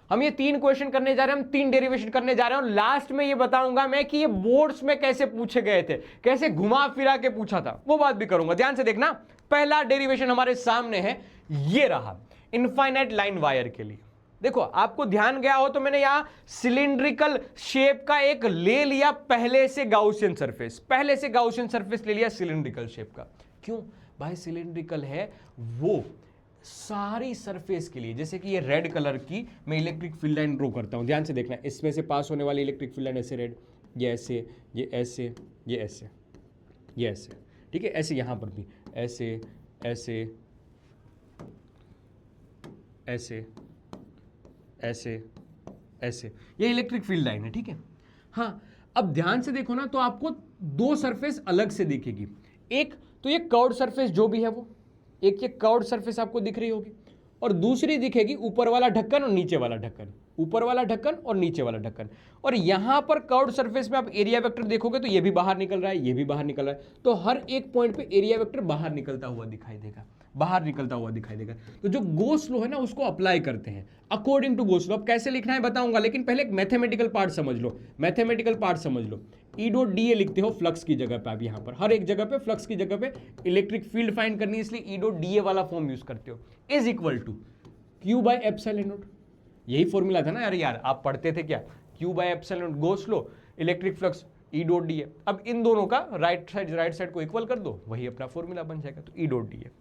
हम ये 3 क्वेश्चन करने जा रहे हैं, हम 3 डेरिवेशन करने जा रहे हैं और लास्ट में ये बताऊंगा मैं कि ये बोर्ड्स में कैसे पूछे गए थे, कैसे घुमा फिरा के पूछा था, वो बात भी करूंगा। ध्यान से देखना, पहला डेरिवेशन हमारे सामने है, ये रहा इनफाइनाइट लाइन वायर के लिए। देखो आपको ध्यान गया हो तो मैंने यहां सिलिंड्रिकल शेप का एक ले लिया, पहले से गाउसियन सरफेस, पहले से गाउसियन सरफेस ले लिया सिलिंड्रिकल शेप का। क्यों भाई, सिलिंड्रिकल है वो सारी सरफेस के लिए। जैसे कि ये रेड कलर की मैं इलेक्ट्रिक फील्ड लाइन ड्रॉ करता हूं, ध्यान से देखना, इसमें से पास होने वाली इलेक्ट्रिक फील्ड लाइन ऐसे रेड, ये ऐसे, ये ऐसे, ये ऐसे, ये ऐसे, ठीक है। ऐसे यहां पर भी ऐसे ऐसे ऐसे ऐसे ऐसे, ये इलेक्ट्रिक फील्ड लाइन है, ठीक है। हाँ, अब ध्यान से देखो ना तो आपको 2 सरफेस अलग से दिखेगी। एक तो ये कर्व्ड सरफेस जो भी है वो, एक ये कर्व्ड सरफेस आपको दिख रही होगी, और दूसरी दिखेगी ऊपर वाला ढक्कन और नीचे वाला ढक्कन, ऊपर वाला ढक्कन और नीचे वाला ढक्कन। और यहां पर कर्व्ड सरफेस में आप एरिया वेक्टर देखोगे तो ये भी बाहर निकल रहा है, ये भी बाहर निकल रहा है, तो हर एक पॉइंट पे एरिया वेक्टर बाहर निकलता हुआ दिखाई देगा, बाहर निकलता हुआ दिखाई देगा। तो जो गोस लॉ है ना उसको अप्लाई करते हैं अकॉर्डिंग टू गोस लॉ। अब कैसे लिखना है बताऊंगा, लेकिन पहले एक मैथमेटिकल पार्ट समझ लो, मैथमेटिकल पार्ट समझ लो। ई डॉट डी ए लिखते हो फ्लक्स की जगह पे, आप यहां पर हर एक जगह पे फ्लक्स की जगह पे इलेक्ट्रिक फील्ड फाइंड करनी है, इसलिए ई डॉट डी ए वाला फॉर्म यूज करते हो, is equal to Q by epsilon not. यही फॉर्मूला था ना यार, आप पढ़ते थे क्या, Q by epsilon not, gauss law, electric flux E dot D A. अब इन दोनों का राइट साइड को इक्वल कर दो, वही अपना फॉर्मूला बन जाएगा, तो E dot D A.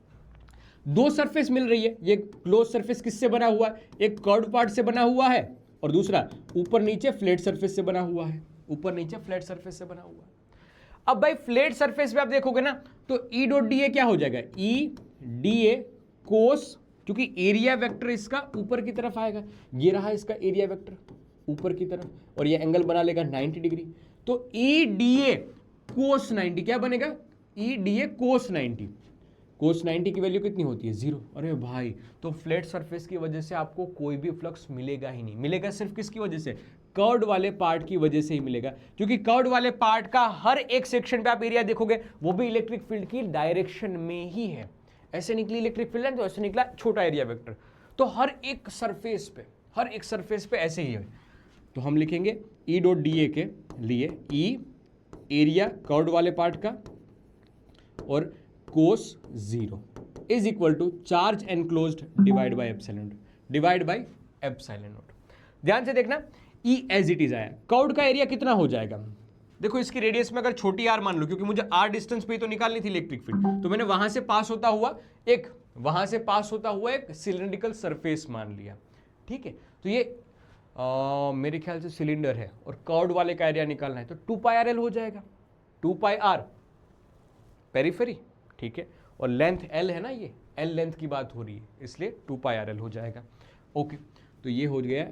2 surface मिल रही है, ये क्लोज सरफेस किससे बना हुआ है, एक कर्व्ड पार्ट से बना हुआ है और दूसरा ऊपर नीचे फ्लैट सरफेस से बना हुआ है, ऊपर नीचे फ्लैट सरफेस से बना हुआ है। अब भाई फ्लैट सरफेस पे आप देखोगे ना तो ई डॉट डी ए क्या हो जाएगा, ई डी ए कोस, क्योंकि एरिया वेक्टर इसका ऊपर की तरफ आएगा, ये रहा इसका एरिया वेक्टर ऊपर की तरफ, और ये एंगल बना लेगा 90 डिग्री, तो ई डी ए कोस 90 क्या बनेगा, ई डी ए कोस 90। कोस 90 की वैल्यू कितनी होती है, 0। अरे भाई, तो फ्लैट सरफेस की वजह से आपको कोई भी फ्लक्स मिलेगा ही नहीं, मिलेगा सिर्फ किसकी वजह से, कर्व्ड वाले पार्ट की वजह से ही मिलेगा, क्योंकि कर्व्ड वाले पार्ट का हर एक सेक्शन पे आप एरिया देखोगे वो भी इलेक्ट्रिक फील्ड की डायरेक्शन में ही है। ऐसे निकली इलेक्ट्रिक फील्ड लाइन तो ऐसे निकला छोटा एरिया वेक्टर, तो हर एक सरफेस पे ऐसे ही है। तो हम लिखेंगे ई डॉट डी ए के लिए ई एरिया कर्व्ड वाले पार्ट का और cos 0 is equal to charge enclosed divide by epsilon naught. ध्यान से देखना, ई एज इट इज आया, कर्व्ड का एरिया कितना हो जाएगा, देखो इसकी रेडियस में अगर छोटी आर मान लो, क्योंकि मुझे आर डिस्टेंस पे ही तो निकालनी थी इलेक्ट्रिक फील्ड, तो मैंने वहां से पास होता हुआ एक सिलिंड्रिकल सरफेस मान लिया, ठीक है। तो ये मेरे ख्याल से सिलेंडर है और कर्व्ड वाले का एरिया निकालना है, तो 2 पाई आर एल हो जाएगा, 2 पाई आर पेरिफेरी, ठीक है, और लेंथ एल है ना, ये एल लेंथ की बात हो रही है, इसलिए 2 पाई आर एल हो जाएगा। ओके, तो ये हो गया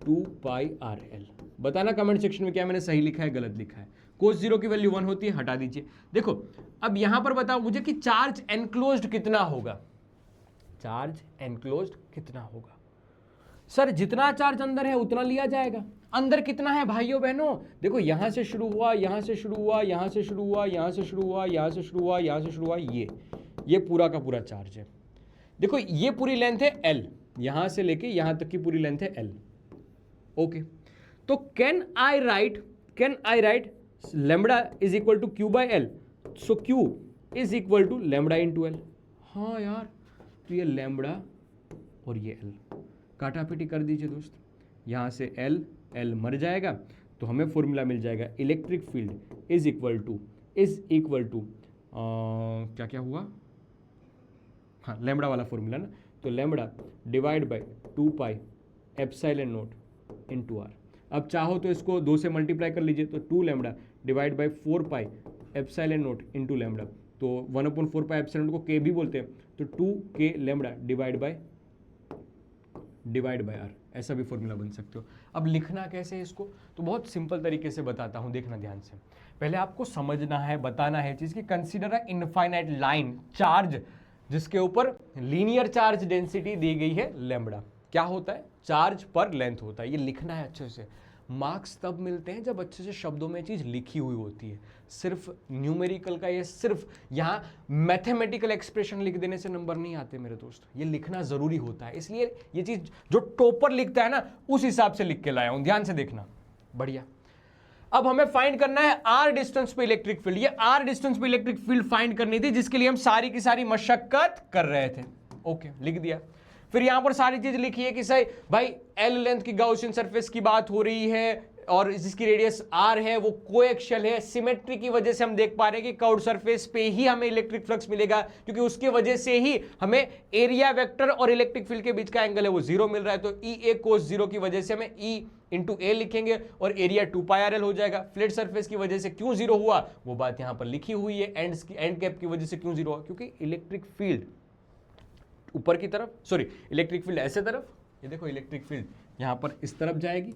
2 पाई आर एल। बताना कमेंट सेक्शन में क्या मैंने सही लिखा है गलत लिखा है। कोस 0 की वैल्यू 1 होती है, हटा दीजिए। देखो अब यहां पर बताओ मुझे कि चार्ज एनक्लोज्ड कितना होगा, चार्ज एनक्लोज्ड कितना होगा। सर जितना चार्ज अंदर है उतना लिया जाएगा, अंदर कितना है भाइयों बहनों, देखो यहां से शुरू हुआ, यहां से शुरू हुआ, यहां से शुरू हुआ, यहां से शुरू हुआ, यहां से शुरू हुआ, यहां से शुरू हुआ, ये पूरा का पूरा चार्ज है। देखो ये पूरी लेंथ है एल, यहां से लेके यहां तक की पूरी लेंथ है एल। ओके, तो can I write lambda is equal to Q by L, so Q is equal to lambda into L. हाँ यार, तो ये लैम्बडा और ये एल काटापीटी कर दीजिए दोस्त, यहाँ से एल मर जाएगा, तो हमें फॉर्मूला मिल जाएगा electric field is equal to क्या क्या हुआ, हाँ लैम्बडा वाला फॉर्मूला ना, तो lambda divide by 2 pi epsilon naught into R. अब चाहो तो इसको 2 से मल्टीप्लाई कर लीजिए, तो 2 lambda divide by 4 pi epsilon naught into lambda, तो 1/4 पाई एप्सिलॉन नॉट को के भी बोलते हैं, तो 2k lambda divide by are, ऐसा भी फॉर्मूला बन सकते हो। अब लिखना कैसे है इसको, तो बहुत सिंपल तरीके से बताता हूं, देखना ध्यान से। पहले आपको समझना है, बताना है चीज की, consider a infinite line charge जिसके ऊपर लीनियर चार्ज डेंसिटी दी गई है लैम्बडा। क्या होता है, चार्ज पर लेंथ होता है, ये लिखना है अच्छे से। मार्क्स तब मिलते हैं जब अच्छे से शब्दों में चीज लिखी हुई होती है। सिर्फ न्यूमेरिकल का, ये सिर्फ यहाँ मैथमेटिकल एक्सप्रेशन लिख देने से नंबर नहीं आते मेरे दोस्त, ये लिखना जरूरी होता है। इसलिए ये चीज जो टॉपर लिखता है ना, उस हिसाब से लिख के लाया हूं, ध्यान से देखना। बढ़िया। अब हमें फाइंड करना है आर डिस्टेंस पे इलेक्ट्रिक फील्ड। ये आर डिस्टेंस पे इलेक्ट्रिक फील्ड फाइंड करनी थी, जिसके लिए हम सारी की सारी मशक्कत कर रहे थे। ओके, लिख दिया। फिर यहां पर सारी चीज लिखी है कि सही भाई एल लेंथ की गॉसियन सरफेस की बात हो रही है, और जिसकी रेडियस आर है, वो कोएक्सियल है। सिमेट्री की वजह से हम देख पा रहे हैं कि कर्व्ड सरफेस पे ही हमें इलेक्ट्रिक फ्लक्स मिलेगा, क्योंकि उसके वजह से ही हमें एरिया वेक्टर और इलेक्ट्रिक फील्ड के बीच का एंगल है वो 0 मिल रहा है। तो ई ए कोस 0 की वजह से हमें ई इंटू ए लिखेंगे, और एरिया 2πrl हो जाएगा। फ्लैट सरफेस की वजह से क्यों 0 हुआ वो बात यहां पर लिखी हुई है। एंड कैप की वजह से क्यों 0 हुआ, क्योंकि इलेक्ट्रिक फील्ड ऊपर की तरफ, सॉरी इलेक्ट्रिक फील्ड ऐसे तरफ, ये देखो इलेक्ट्रिक फील्ड यहां पर इस तरफ जाएगी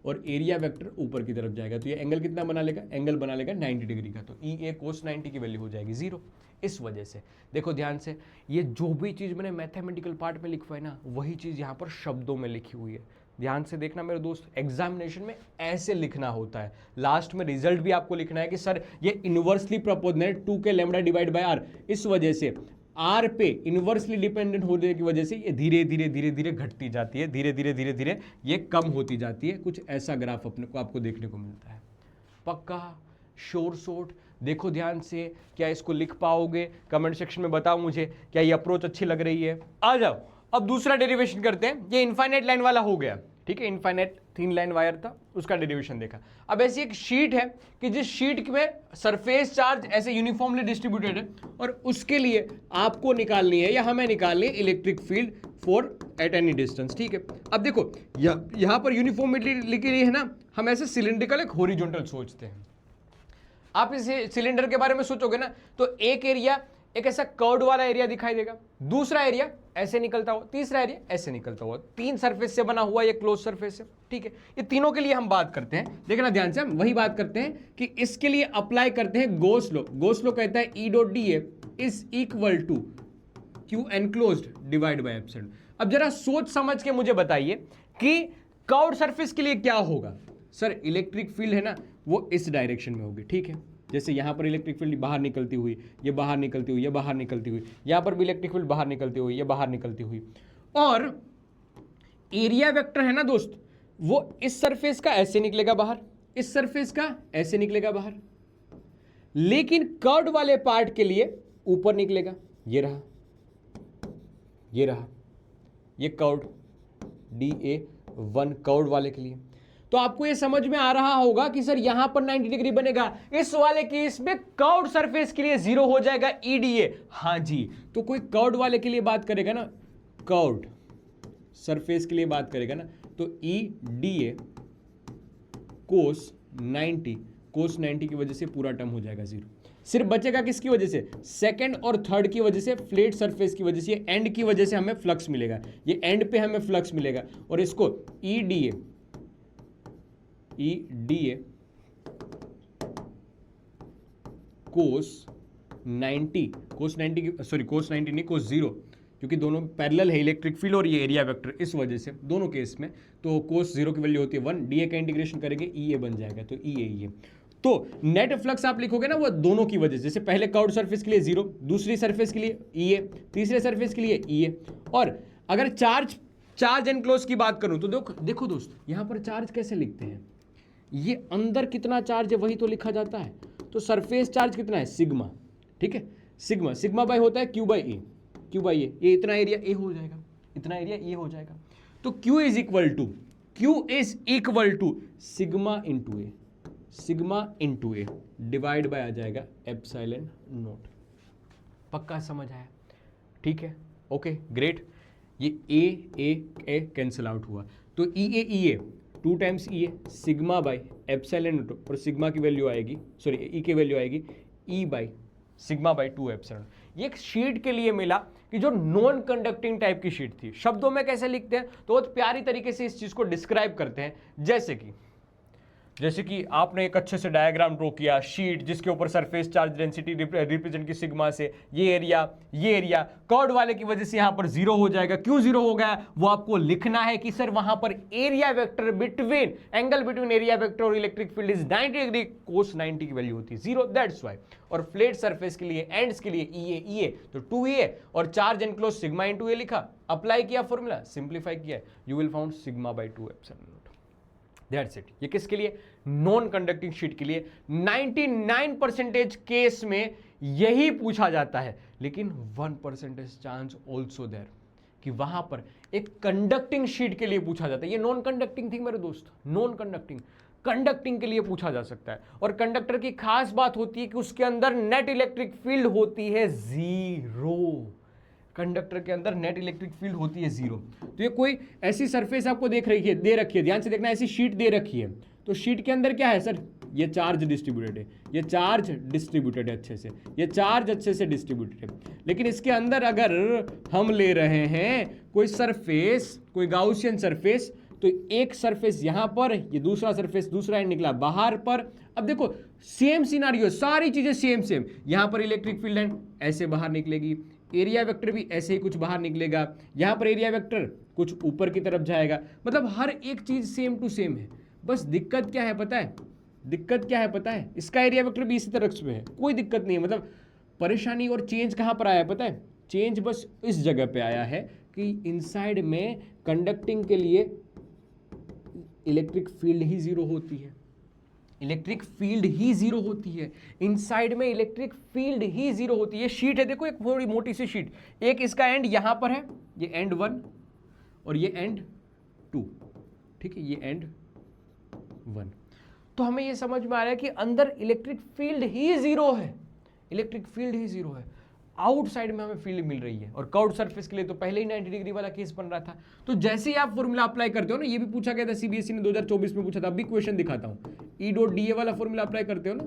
और एरिया वेक्टर ऊपर की तरफ जाएगा। तो ये एंगल कितना बना लेगा, एंगल बना लेगा 90 डिग्री का। तो ई ए कोस 90 की वैल्यू हो जाएगी 0। इस वजह से देखो ध्यान से, ये जो भी चीज मैंने मैथमेटिकल पार्ट में लिखवाई ना, वही चीज यहां पर शब्दों में लिखी हुई है। ध्यान से देखना मेरे दोस्त, एग्जामिनेशन में ऐसे लिखना होता है। लास्ट में रिजल्ट भी आपको लिखना है कि सर ये inversely proportional 2k lambda divide by R, इस वजह से आर पे इनवर्सली डिपेंडेंट होने की वजह से ये धीरे धीरे धीरे धीरे घटती जाती है, धीरे धीरे धीरे धीरे ये कम होती जाती है। कुछ ऐसा ग्राफ अपने को आपको देखने को मिलता है। पक्का शोर शॉर्ट देखो ध्यान से, क्या इसको लिख पाओगे? कमेंट सेक्शन में बताओ मुझे, क्या ये अप्रोच अच्छी लग रही है? आ जाओ, अब दूसरा डेरिवेशन करते हैं। ये इनफाइनाइट लाइन वाला हो गया, ठीक है, इनफाइनाइट थिन लाइन वायर था, उसका डेरिवेशन देखा। अब ऐसी एक शीट है कि जिस शीट में सरफेस चार्ज ऐसे यूनिफॉर्मली डिस्ट्रीब्यूटेड है, और उसके लिए आपको निकालनी है या हमें निकालनी है electric field for at any distance, ठीक है। अब देखो यहां पर यूनिफॉर्मिटी लिखी है ना, हम ऐसे सिलेंड्रिकल एक हॉरिजॉन्टल सोचते हैं। आप इस सिलेंडर के बारे में सोचोगे ना, तो एक एरिया एक ऐसा कर्व्ड वाला एरिया दिखाई देगा, दूसरा एरिया ऐसे निकलता हुआ, तीसरा एरिया ऐसे निकलता हुआ। 3 सरफेस से बना हुआ ये क्लोज सरफेस है, ठीक है। ये तीनों के लिए हम बात करते हैं, देखना ध्यान से, हम वही बात करते हैं कि इसके लिए अप्लाई करते हैं गॉस लॉ। गॉस लॉ कहता है E dot D A is equal to Q enclosed divide by epsilon. अब जरा सोच समझ के मुझे बताइए कि कर्व्ड सरफेस के लिए क्या होगा। सर इलेक्ट्रिक फील्ड है ना, वो इस डायरेक्शन में होगी, ठीक है। जैसे यहां पर इलेक्ट्रिक फील्ड बाहर निकलती हुई, ये बाहर निकलती हुई, ये बाहर निकलती हुई, यहां पर भी इलेक्ट्रिक फील्ड बाहर निकलती हुई, ये बाहर निकलती हुई। और एरिया वेक्टर है ना दोस्त, वो इस सरफेस का ऐसे निकलेगा बाहर, इस सरफेस का ऐसे निकलेगा बाहर, लेकिन कर्व्ड वाले पार्ट के लिए ऊपर निकलेगा। ये रहा, ये रहा, ये कर्व्ड DA1 कर्व्ड वाले के लिए। तो आपको ये समझ में आ रहा होगा कि सर यहां पर 90 डिग्री बनेगा, इस वाले केस में कर्व्ड सरफेस के लिए 0 हो जाएगा EDA। हाँ जी, तो कोई कर्व्ड वाले के लिए बात करेगा ना, कर्व्ड सरफेस के लिए बात करेगा ना, तो EDA कोस 90 की वजह से पूरा टर्म हो जाएगा 0। सिर्फ बचेगा किसकी वजह से, सेकंड और थर्ड की वजह से, फ्लैट सरफेस की वजह से, एंड की वजह से हमें फ्लक्स मिलेगा। ये एंड पे हमें फ्लक्स मिलेगा, और इसको EDA कोस 90 नहीं, कोस 0, क्योंकि दोनों पैरेलल है, इलेक्ट्रिक फील्ड और ये एरिया वेक्टर, इस वजह से दोनों केस में तो कोस 0 की वैल्यू होती है 1, DA का इंटीग्रेशन करेंगे EA बन जाएगा, तो EA। तो नेट फ्लक्स आप लिखोगे ना, वो दोनों की वजह से, जैसे पहले कर्व्ड सरफेस के लिए 0, दूसरी सरफेस के लिए EA, तीसरे सरफेस के लिए EA। और अगर चार्ज एनक्लोज की बात करूं तो देखो दोस्त, यहां पर चार्ज कैसे लिखते हैं, ये अंदर कितना चार्ज है वही तो लिखा जाता है। तो सरफेस चार्ज कितना है, सिग्मा, ठीक है। सिग्मा बाय होता है Q बाई ए, ये इतना एरिया ए हो जाएगा, इतना एरिया ए हो जाएगा। तो Q is equal to sigma into A divide by आ जाएगा एप्सिलॉन नॉट। पक्का समझ आया, ठीक है। ओके ग्रेट, ये ए कैंसिल आउट हुआ, तो ई ए 2 times E A sigma by epsilon not, और सिग्मा की वैल्यू आएगी, सॉरी ई की वैल्यू आएगी ई बाई सिग्मा बाई 2 एप्सिलॉन। ये एक शीट के लिए मिला कि जो नॉन कंडक्टिंग टाइप की शीट थी। शब्दों में कैसे लिखते हैं तो बहुत प्यारी तरीके से इस चीज को डिस्क्राइब करते हैं, जैसे कि आपने एक अच्छे से डायग्राम ड्रॉ किया, शीट जिसके ऊपर सरफेस चार्ज डेंसिटी रिप्रेजेंट की सिग्मा से, ये एरिया कर्ड वाले की वजह से यहां पर जीरो हो जाएगा। क्यों जीरो हो गया वो आपको लिखना है कि सर वहां पर area vector between angle between area vector और इलेक्ट्रिक फील्ड इज 90 डिग्री, कोस 90 की वैल्यू होती है 0, दैट्स वाई। और फ्लैट सरफेस के लिए एंड्स के लिए ई ए तो 2 और चार्ज एनक्लोज सिग्मा इनटू ए लिखा, अप्लाई किया फॉर्मूला, सिंप्लीफाई किया, you will found sigma by 2 epsilon not. That's it. ये किसके लिए? नॉन कंडक्टिंग शीट के लिए। 99% केस में यही पूछा जाता है, लेकिन 1% चांस ऑल्सो देयर कि वहां पर एक कंडक्टिंग शीट के लिए पूछा जाता है। ये नॉन कंडक्टिंग थी मेरे दोस्त, नॉन कंडक्टिंग के लिए पूछा जा सकता है। और कंडक्टर की खास बात होती है कि उसके अंदर नेट इलेक्ट्रिक फील्ड होती है 0। कंडक्टर के अंदर नेट इलेक्ट्रिक फील्ड होती है 0। तो ये कोई ऐसी सरफेस आपको दे रखी है, ध्यान से देखना, ऐसी शीट दे रखी है, तो शीट के अंदर क्या है सर? ये चार्ज डिस्ट्रीब्यूटेड है, ये चार्ज डिस्ट्रीब्यूटेड है अच्छे से, ये चार्ज अच्छे से डिस्ट्रीब्यूटेड है। लेकिन इसके अंदर अगर हम ले रहे हैं कोई सरफेस, कोई गाउसियन सरफेस, तो एक सरफेस यहां पर, ये दूसरा सरफेस दूसरा एंड निकला बाहर पर। अब देखो सेम सिनारियो, सारी चीजें सेम। यहां पर इलेक्ट्रिक फील्ड है, ऐसे बाहर निकलेगी, एरिया वेक्टर भी ऐसे ही कुछ बाहर निकलेगा, यहां पर एरिया वेक्टर कुछ ऊपर की तरफ जाएगा, मतलब हर एक चीज सेम टू सेम है। बस दिक्कत क्या है पता है? इसका एरिया वेक्टर भी इसी तरफ में है, कोई दिक्कत नहीं है। मतलब परेशानी और चेंज कहां पर आया पता है? चेंज बस इस जगह पे आया है कि इनसाइड में कंडक्टिंग के लिए इलेक्ट्रिक फील्ड ही 0 होती है, इलेक्ट्रिक फील्ड ही 0 होती है, इनसाइड में इलेक्ट्रिक फील्ड ही 0 होती है। शीट है, देखो एक थोड़ी मोटी सी शीट, एक इसका एंड यहां पर है, ये एंड 1 और ये एंड 2, ठीक है, ये एंड 1। तो हमें ये समझ में आ रहा है कि अंदर इलेक्ट्रिक फील्ड ही 0 है, इलेक्ट्रिक फील्ड ही 0 है, आउटसाइड में हमें फील्ड मिल रही है। और कर्व्ड सरफेस के लिए तो पहले ही 90 डिग्री वाला केस बन रहा था। तो जैसे ही आप फॉर्मूला अप्लाई करते हो ना, ये भी पूछा गया था सीबीएसई ने 2024 में पूछा था, अभी क्वेश्चन दिखाता हूं, ई डॉट डी ए वाला फॉर्मूला अप्लाई करते हो ना,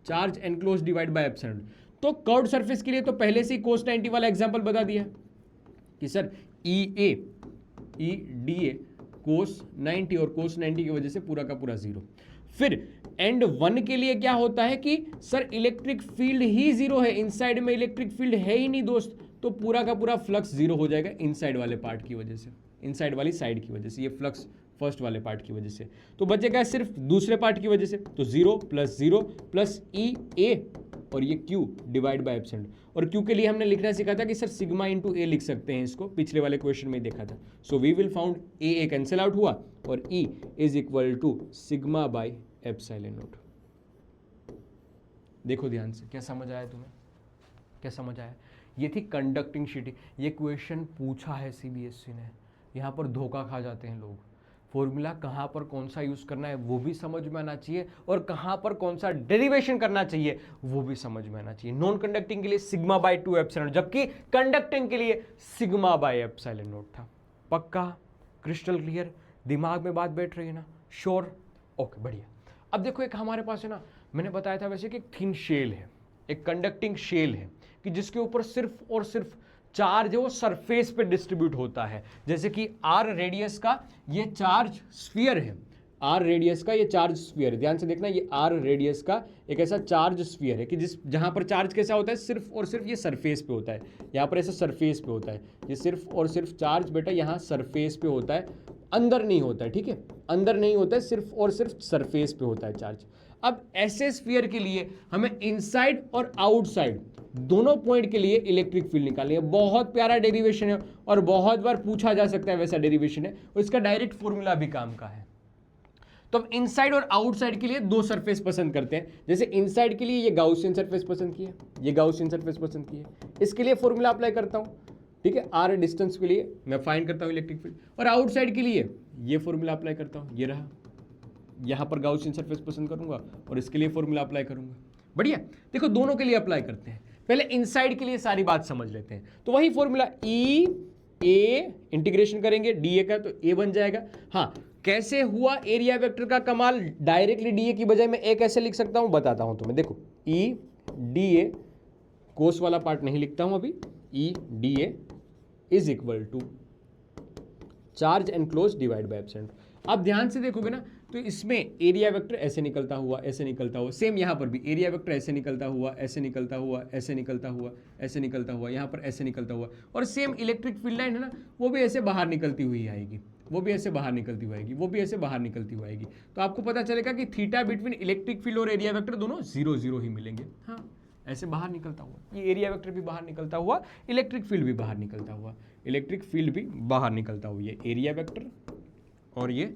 charge enclose divide by epsilon, तो कर्व्ड सरफेस के लिए तो पहले से ही cos 90 वाला एग्जांपल बता दिया कि सर ई डी ए cos 90 और cos 90 की वजह से पूरा का पूरा 0। फिर एंड 1 के लिए क्या होता है कि सर इलेक्ट्रिक फील्ड ही 0 है, इनसाइड में इलेक्ट्रिक फील्ड है ही नहीं दोस्त, तो पूरा का पूरा फ्लक्स 0 हो जाएगा इनसाइड वाले पार्ट की वजह से, इनसाइड वाली साइड की वजह से, ये फ्लक्स फर्स्ट वाले पार्ट की वजह से। तो बचेगा सिर्फ दूसरे पार्ट की वजह से, तो 0 प्लस ई ए और ये Q डिवाइड बाय एप्सिलॉन। और Q के लिए हमने लिखना सीखा था कि सर सिग्मा इंटू ए लिख सकते हैं इसको, पिछले वाले क्वेश्चन में देखा था। So we will found A cancel out हुआ और E is equal to sigma by epsilon naught. देखो ध्यान से, क्या समझ आया तुम्हें? क्या समझ आया? ये थी कंडक्टिंग शीट। ये क्वेश्चन पूछा है सीबीएसई ने, यहाँ पर धोखा खा जाते हैं लोग। फॉर्मूला कहाँ पर कौन सा यूज करना है वो भी समझ में आना चाहिए, और कहाँ पर कौन सा डेरिवेशन करना चाहिए वो भी समझ में आना चाहिए। नॉन कंडक्टिंग के लिए सिग्मा बाय 2 एप्सिलॉन, जबकि कंडक्टिंग के लिए सिग्मा बाय एप्सिलॉन नॉट था। पक्का? Crystal clear? दिमाग में बात बैठ रही है ना? श्योर? ओके, बढ़िया। अब देखो एक हमारे पास है ना, मैंने बताया था वैसे कि एक थिन शेल है, एक कंडक्टिंग शेल है कि जिसके ऊपर सिर्फ और सिर्फ चार्ज है वो सरफेस पे डिस्ट्रीब्यूट होता है। जैसे कि आर रेडियस का ये चार्ज स्फीयर है, आर रेडियस का ये चार्ज स्फीयर है, ध्यान से देखना, ये आर रेडियस का एक ऐसा चार्ज स्फीयर है कि जहां पर चार्ज कैसा होता है, सिर्फ और सिर्फ ये सरफेस पे होता है। यहाँ पर ऐसा सरफेस पे होता है, ये सिर्फ और सिर्फ चार्ज बेटा यहाँ सरफेस पे होता है, अंदर नहीं होता है, ठीक है, अंदर नहीं होता है, सिर्फ और सिर्फ सरफेस पे होता है चार्ज। अब ऐसे स्फीयर के लिए हमें इनसाइड और आउटसाइड दोनों पॉइंट के लिए इलेक्ट्रिक फील्ड निकालनी है। बहुत प्यारा डेरिवेशन है और बहुत बार पूछा जा सकता है, वैसा डेरिवेशन है, और इसका डायरेक्ट फॉर्मूला भी काम का है। तो अब इनसाइड और आउटसाइड के लिए दो सरफेस पसंद करते हैं। जैसे इनसाइड के लिए ये गाउसियन सरफेस पसंद की है, ये गाउसियन सरफेस पसंद की है, इसके लिए फॉर्मूला अप्लाई करता हूं, ठीक है, आर डिस्टेंस के लिए मैं फाइंड करता हूं इलेक्ट्रिक फील्ड, और आउटसाइड के लिए ये फॉर्मूला अप्लाई करता हूं, ये रहा, यहां पर गाउसियन सरफेस पसंद करूंगा और इसके लिए फॉर्मूला अप्लाई करूंगा। बढ़िया, देखो दोनों के लिए अप्लाई करते हैं। पहले इनसाइड के लिए सारी बात समझ लेते हैं। तो वही फॉर्मूला ई ए, इंटीग्रेशन करेंगे डीए का तो ए बन जाएगा। हाँ, कैसे हुआ एरिया वेक्टर का कमाल? डायरेक्टली डीए की बजाय मैं ए कैसे लिख सकता हूं बताता हूं तुम्हें। देखो ई डी ए, कोस वाला पार्ट नहीं लिखता हूं अभी, E D A is equal to charge enclose divide by epsilon. अब ध्यान से देखोगे ना तो इसमें एरिया वेक्टर ऐसे निकलता हुआ, ऐसे निकलता हुआ, सेम यहां पर भी एरिया वेक्टर ऐसे निकलता हुआ, ऐसे निकलता हुआ, ऐसे निकलता हुआ, ऐसे निकलता हुआ, यहां पर ऐसे निकलता हुआ, और सेम इलेक्ट्रिक फील्ड लाइन है ना, वो भी ऐसे बाहर निकलती हुई आएगी, वो भी ऐसे बाहर निकलती हुई आएगी, वो भी ऐसे बाहर निकलती हुई आएगी। तो आपको पता चलेगा कि थीटा बिटवीन इलेक्ट्रिक फील्ड और एरिया वेक्टर दोनों 0 0 ही मिलेंगे। हाँ, ऐसे बाहर निकलता हुआ, ये एरिया वेक्टर भी बाहर निकलता हुआ, इलेक्ट्रिक फील्ड भी बाहर निकलता हुआ, इलेक्ट्रिक फील्ड भी बाहर निकलता हुआ, ये एरिया वेक्टर और ये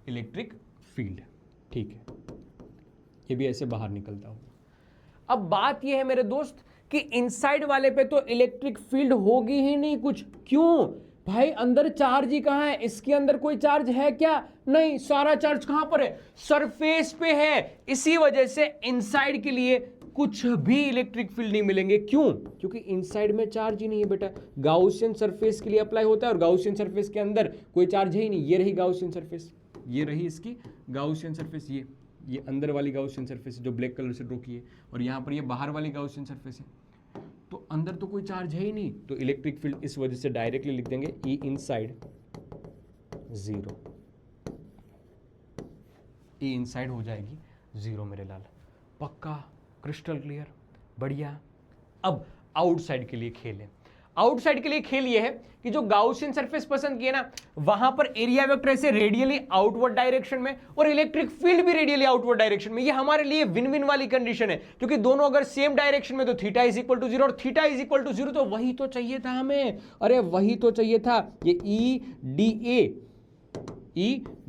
इलेक्ट्रिक फील्ड, ठीक है, ये भी ऐसे बाहर निकलता हुआ। अब बात ये है मेरे दोस्त कि इनसाइड वाले पे तो इलेक्ट्रिक फील्ड होगी ही नहीं कुछ। क्यों भाई? अंदर चार्ज ही कहां है? इसके अंदर कोई चार्ज है क्या? नहीं, सारा चार्ज कहां पर है? सरफेस पे है। इसी वजह से इनसाइड के लिए कुछ भी इलेक्ट्रिक फील्ड नहीं मिलेंगे। क्यों? क्योंकि इनसाइड में चार्ज ही नहीं है बेटा। गाउसियन सरफेस के लिए अप्लाई होता है और गाउसियन सरफेस के अंदर कोई चार्ज है ही नहीं। ये रही गाउसियन सरफेस, ये रही इसकी गाउसियन सरफेस, ये अंदर वाली गाउसियन सरफेस जो ब्लैक कलर से ड्रॉ की है, और यहां पर ये बाहर वाली गाउसियन सरफेस है। तो अंदर तो कोई चार्ज है ही नहीं, तो इलेक्ट्रिक फील्ड इस वजह से डायरेक्टली लिख देंगे ई इनसाइड 0, ई इनसाइड हो जाएगी 0 मेरे लाल। पक्का, क्रिस्टल क्लियर, बढ़िया। अब आउटसाइड के लिए खेल है। आउटसाइड के लिए खेल ये है कि जो गाउसियन सरफेस पसंद किए ना, वहां पर एरिया वेक्टर ऐसे रेडियली आउटवर्ड डायरेक्शन में और इलेक्ट्रिक फील्ड भी रेडियली आउटवर्ड डायरेक्शन में। ये हमारे लिए विन विन वाली कंडीशन है, क्योंकि दोनों अगर सेम डायरेक्शन में तो थीटा इज इक्वल टू 0 और थीटा इज इक्वल टू 0, तो वही तो चाहिए था हमें। अरे वही तो चाहिए था। ये ई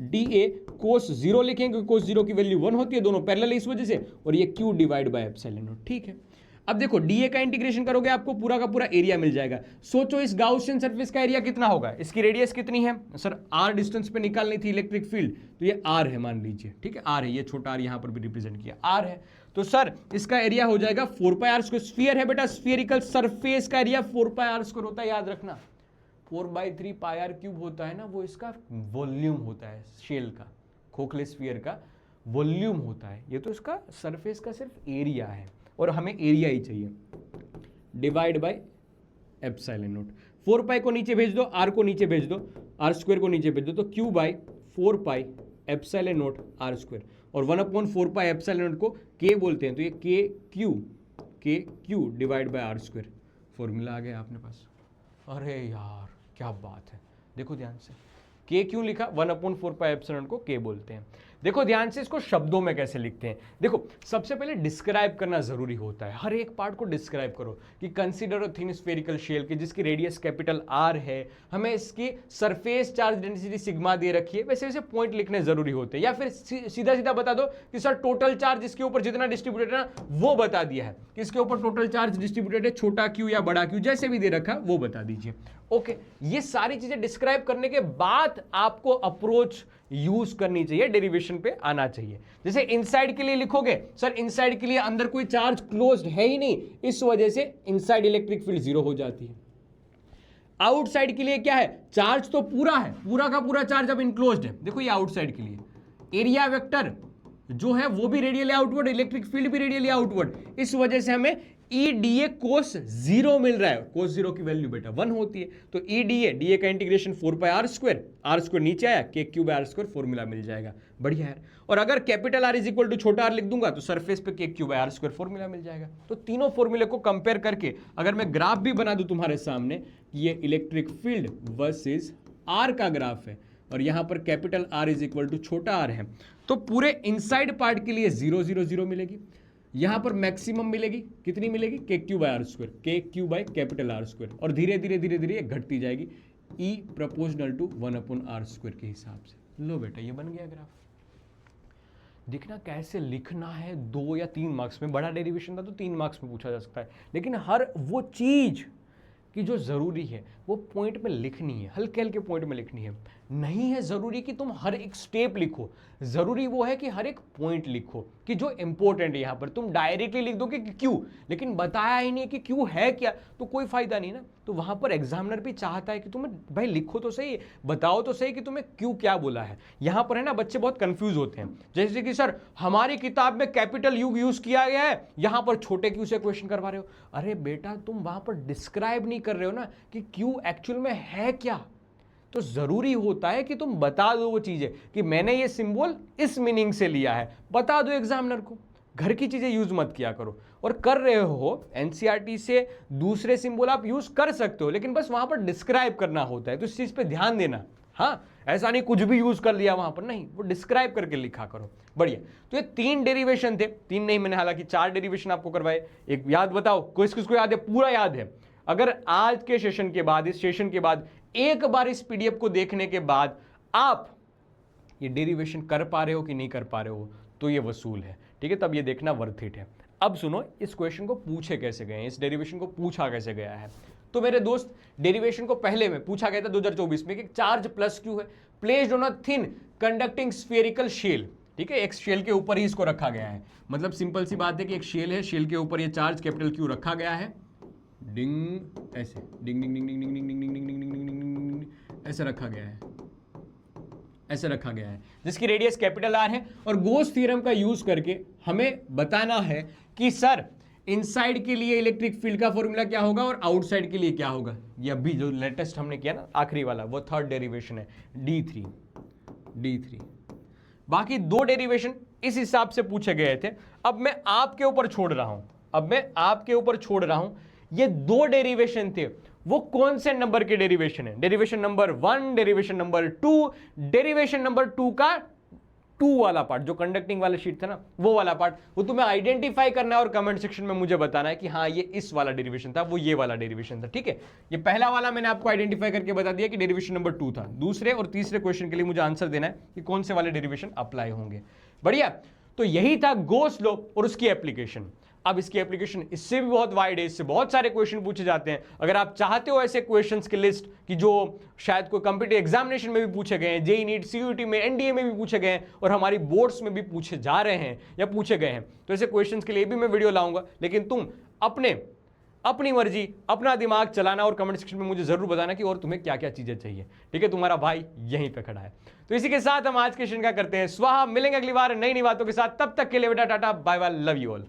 डी ए कोस 0 लिखेंगे, कोस 0 की वैल्यू 1 होती है, दोनों पैरेलल है इस वजह से, और ये Q divide by epsilon not, ठीक है। अब देखो डीए का इंटीग्रेशन करोगे आपको पूरा का पूरा एरिया मिल जाएगा। सोचो इस गाउसियन सरफेस का एरिया कितना होगा? इसकी रेडियस कितनी है सर? आर डिस्टेंस पे निकालनी थी इलेक्ट्रिक फील्ड, तो ये आर है मान लीजिए, ठीक है, आर है, ये छोटा आर यहां पर भी रिप्रेजेंट किया, आर है। तो सर इसका एरिया हो जाएगा 4 पाई आर स्क्वायर। स्फीयर है बेटा, स्फीयरिकल सरफेस का एरिया 4 पाई आर स्क्वायर होता है, याद रखना। 4/3 पाई आर क्यूब होता है ना, वो इसका वॉल्यूम होता है, शेल का, खोखले स्फीयर का वॉल्यूम होता है। ये तो इसका सरफेस का सिर्फ एरिया है, और हमें एरिया ही चाहिए, डिवाइड बाय एप्सिलॉन नॉट। 4 पाई को नीचे भेज दो, आर को नीचे भेज दो, आर स्क्वायर को नीचे भेज दो, तो Q by 4 pi epsilon naught R square, और 1/4 पाई एप्सिलॉन नॉट को के बोलते हैं, तो ये K Q divide by R square. Formula आ गया अपने पास। अरे यार क्या बात है, देखो ध्यान से, के क्यों लिखा? 1/4 पाई एप्सिलॉन को के बोलते हैं। देखो ध्यान से, इसको शब्दों में कैसे लिखते हैं। देखो सबसे पहले डिस्क्राइब करना जरूरी होता है, हर एक पार्ट को डिस्क्राइब करो कि consider a thin spherical shell की जिसकी रेडियस कैपिटल आर है, हमें इसकी सरफेस चार्ज डेंसिटी सिग्मा दे रखी है, वैसे वैसे पॉइंट लिखने जरूरी होते हैं। या फिर सीधा सीधा बता दो कि सर टोटल चार्ज इसके ऊपर जितना डिस्ट्रीब्यूटेड है ना वो बता दिया है, कि इसके ऊपर टोटल चार्ज डिस्ट्रीब्यूटेड है, छोटा क्यू या बड़ा क्यू जैसे भी दे रखा वो बता दीजिए। ओके, ये सारी चीजें डिस्क्राइब करने के बाद आपको अप्रोच यूज करनी चाहिए, डेरिवेशन पे आना चाहिए। जैसे इनसाइड के लिए लिखोगे, सर इनसाइड के लिए अंदर कोई चार्ज क्लोज्ड है ही नहीं, इस वजह से इनसाइड इलेक्ट्रिक फील्ड 0 हो जाती है। आउटसाइड के लिए क्या है? चार्ज तो पूरा है, पूरा का पूरा चार्ज अब इनक्लोज्ड है। देखो ये आउटसाइड के लिए एरिया वेक्टर जो है वो भी रेडियली आउटवर्ड, इलेक्ट्रिक फील्ड भी रेडियली आउटवर्ड, इस वजह से हमें ई डी ए कोस 0 मिल रहा है। कोस 0 की वैल्यू बेटा 1 होती है, तो ई डी ए का इंटीग्रेशन 4 पाई आर स्क्वायर नीचे आया, K Q by R square formula मिल जाएगा। बढ़िया है। और अगर capital R is equal to छोटा आर लिख दूंगा तो सरफेस पे K Q by R square formula मिल जाएगा। तो तीनों फॉर्मूले को कंपेयर करके अगर मैं ग्राफ भी बना दूं तुम्हारे सामने, ये इलेक्ट्रिक फील्ड वर्सेस आर का ग्राफ है, और यहां पर capital R is equal to छोटा आर है, तो पूरे इनसाइड पार्ट के लिए 0 0 0 मिलेगी। यहां पर मैक्सिमम मिलेगी, कितनी मिलेगी? K Q by R square, K Q by capital R square, और धीरे धीरे धीरे धीरे घटती जाएगी ई प्रोपोर्शनल टू 1/r स्क्वायर के हिसाब से। लो बेटा ये बन गया ग्राफ। देखना कैसे लिखना है, 2 या 3 मार्क्स में। बड़ा डेरिवेशन था तो 3 मार्क्स में पूछा जा सकता है, लेकिन हर वो चीज कि जो ज़रूरी है वो पॉइंट में लिखनी है, हल्के हल्के पॉइंट में लिखनी है। नहीं है ज़रूरी कि तुम हर एक स्टेप लिखो, ज़रूरी वो है कि हर एक पॉइंट लिखो कि जो इंपॉर्टेंट है। यहाँ पर तुम डायरेक्टली लिख दोगे कि क्यों, लेकिन बताया ही नहीं कि क्यों है क्या, तो कोई फायदा नहीं ना। तो वहाँ पर एग्जामिनर भी चाहता है कि तुम्हें भाई लिखो तो सही, बताओ तो सही कि तुम्हें क्यों क्या बोला है। यहाँ पर है ना बच्चे बहुत कंफ्यूज होते हैं, जैसे कि सर हमारी किताब में कैपिटल यू यूज किया गया है, यहाँ पर छोटे क्यू से क्वेश्चन करवा रहे हो। अरे बेटा तुम वहाँ पर डिस्क्राइब नहीं कर रहे हो ना कि क्यू एक्चुअल में है क्या। तो जरूरी होता है कि तुम बता दो वो चीजें कि मैंने ये सिंबल इस मीनिंग से लिया है, बता दो एग्जामिनर को। घर की चीजें यूज मत किया करो। और कर रहे हो एनसीईआरटी से दूसरे सिंबल आप यूज कर सकते हो, लेकिन बस वहां पर डिस्क्राइब करना होता है, तो इस चीज पे ध्यान देना। हाँ, ऐसा नहीं कुछ भी यूज कर लिया वहां पर, नहीं, वो डिस्क्राइब करके लिखा करो। बढ़िया। तो ये 3 डेरिवेशन थे, 3 नहीं, मैंने हालांकि 4 डेरिवेशन आपको करवाए। एक याद बताओ, किसको याद है, पूरा याद है? अगर आज के सेशन के बाद, इस सेशन के बाद एक बार इस पीडीएफ को देखने के बाद आप ये डेरिवेशन कर पा रहे हो कि नहीं कर पा रहे हो, तो ये वसूल है, ठीक है, तब ये देखना वर्थ इट है। अब सुनो, इस क्वेश्चन को पूछे कैसे गए हैं, इस डेरिवेशन को पूछा कैसे गया है। तो मेरे दोस्त, डेरिवेशन को पहले में पूछा गया था 2024 में कि चार्ज प्लस क्यू है placed on a thin conducting spherical shell, ठीक है, एक शेल के ऊपर ही इसको रखा गया है। मतलब सिंपल सी बात है कि एक शेल है, शेल के ऊपर ये चार्ज कैपिटल क्यू रखा गया है, डिंग, ऐसे डिंग डिंग डिंग डिंग डिंग डिंग डिंग डिंग डिंग डिंग डिंग डिंग, ऐसे रखा गया है, ऐसे रखा गया है, जिसकी रेडियस कैपिटल आर है। और गोस थ्योरम का यूज करके हमें बताना है कि सर इनसाइड के लिए इलेक्ट्रिक फील्ड का फॉर्मूला क्या होगा और आउटसाइड के लिए क्या होगा। ये अभी जो लेटेस्ट हमने किया ना, आखिरी वाला, वो 3rd डेरिवेशन है, D3। बाकी 2 डेरिवेशन इस हिसाब से पूछे गए थे। अब मैं आपके ऊपर छोड़ रहा हूं, ये 2 डेरिवेशन थे, वो कौन से नंबर के डेरिवेशन है? Derivation number 1, derivation number 2, derivation number 2 का 2 वाला पार्ट, जो कंडक्टिंग वाला शीट था ना, वो वाला पार्ट, वो तुम्हें आइडेंटिफाई करना है और कमेंट सेक्शन में मुझे बताना है कि हाँ ये इस वाला डेरिवेशन था, वो ये वाला डेरिवेशन था, ठीक है। ये पहला वाला मैंने आपको आइडेंटिफाई करके बता दिया कि डेरिवेशन नंबर 2 था। दूसरे और तीसरे क्वेश्चन के लिए मुझे आंसर देना है कि कौन से वाले डेरिवेशन अप्लाई होंगे। बढ़िया। तो यही था गॉस लॉ और उसकी एप्लीकेशन। अब इसकी एप्लीकेशन इससे भी बहुत वाइड है, इससे बहुत सारे क्वेश्चन पूछे जाते हैं। अगर आप चाहते हो ऐसे क्वेश्चंस की लिस्ट कि जो शायद कोई कॉम्पिटिटिव एग्जामिनेशन में भी पूछे गए हैं, जेईई नीट, सीयूईटी में, एनडीए में भी पूछे गए हैं और हमारी बोर्ड्स में भी पूछे जा रहे हैं या पूछे गए हैं, तो ऐसे क्वेश्चंस के लिए भी मैं वीडियो लाऊंगा। लेकिन तुम अपनी मर्जी, अपना दिमाग चलाना और कमेंट सेक्शन में मुझे जरूर बताना कि और तुम्हें क्या क्या चीजें चाहिए, ठीक है। तुम्हारा भाई यहीं पे खड़ा है। तो इसी के साथ हम आज के सेशन का करते हैं स्वाहा। मिलेंगे अगली बार नई बातों के साथ, तब तक के लिए बेटा tata bye bye, love you all.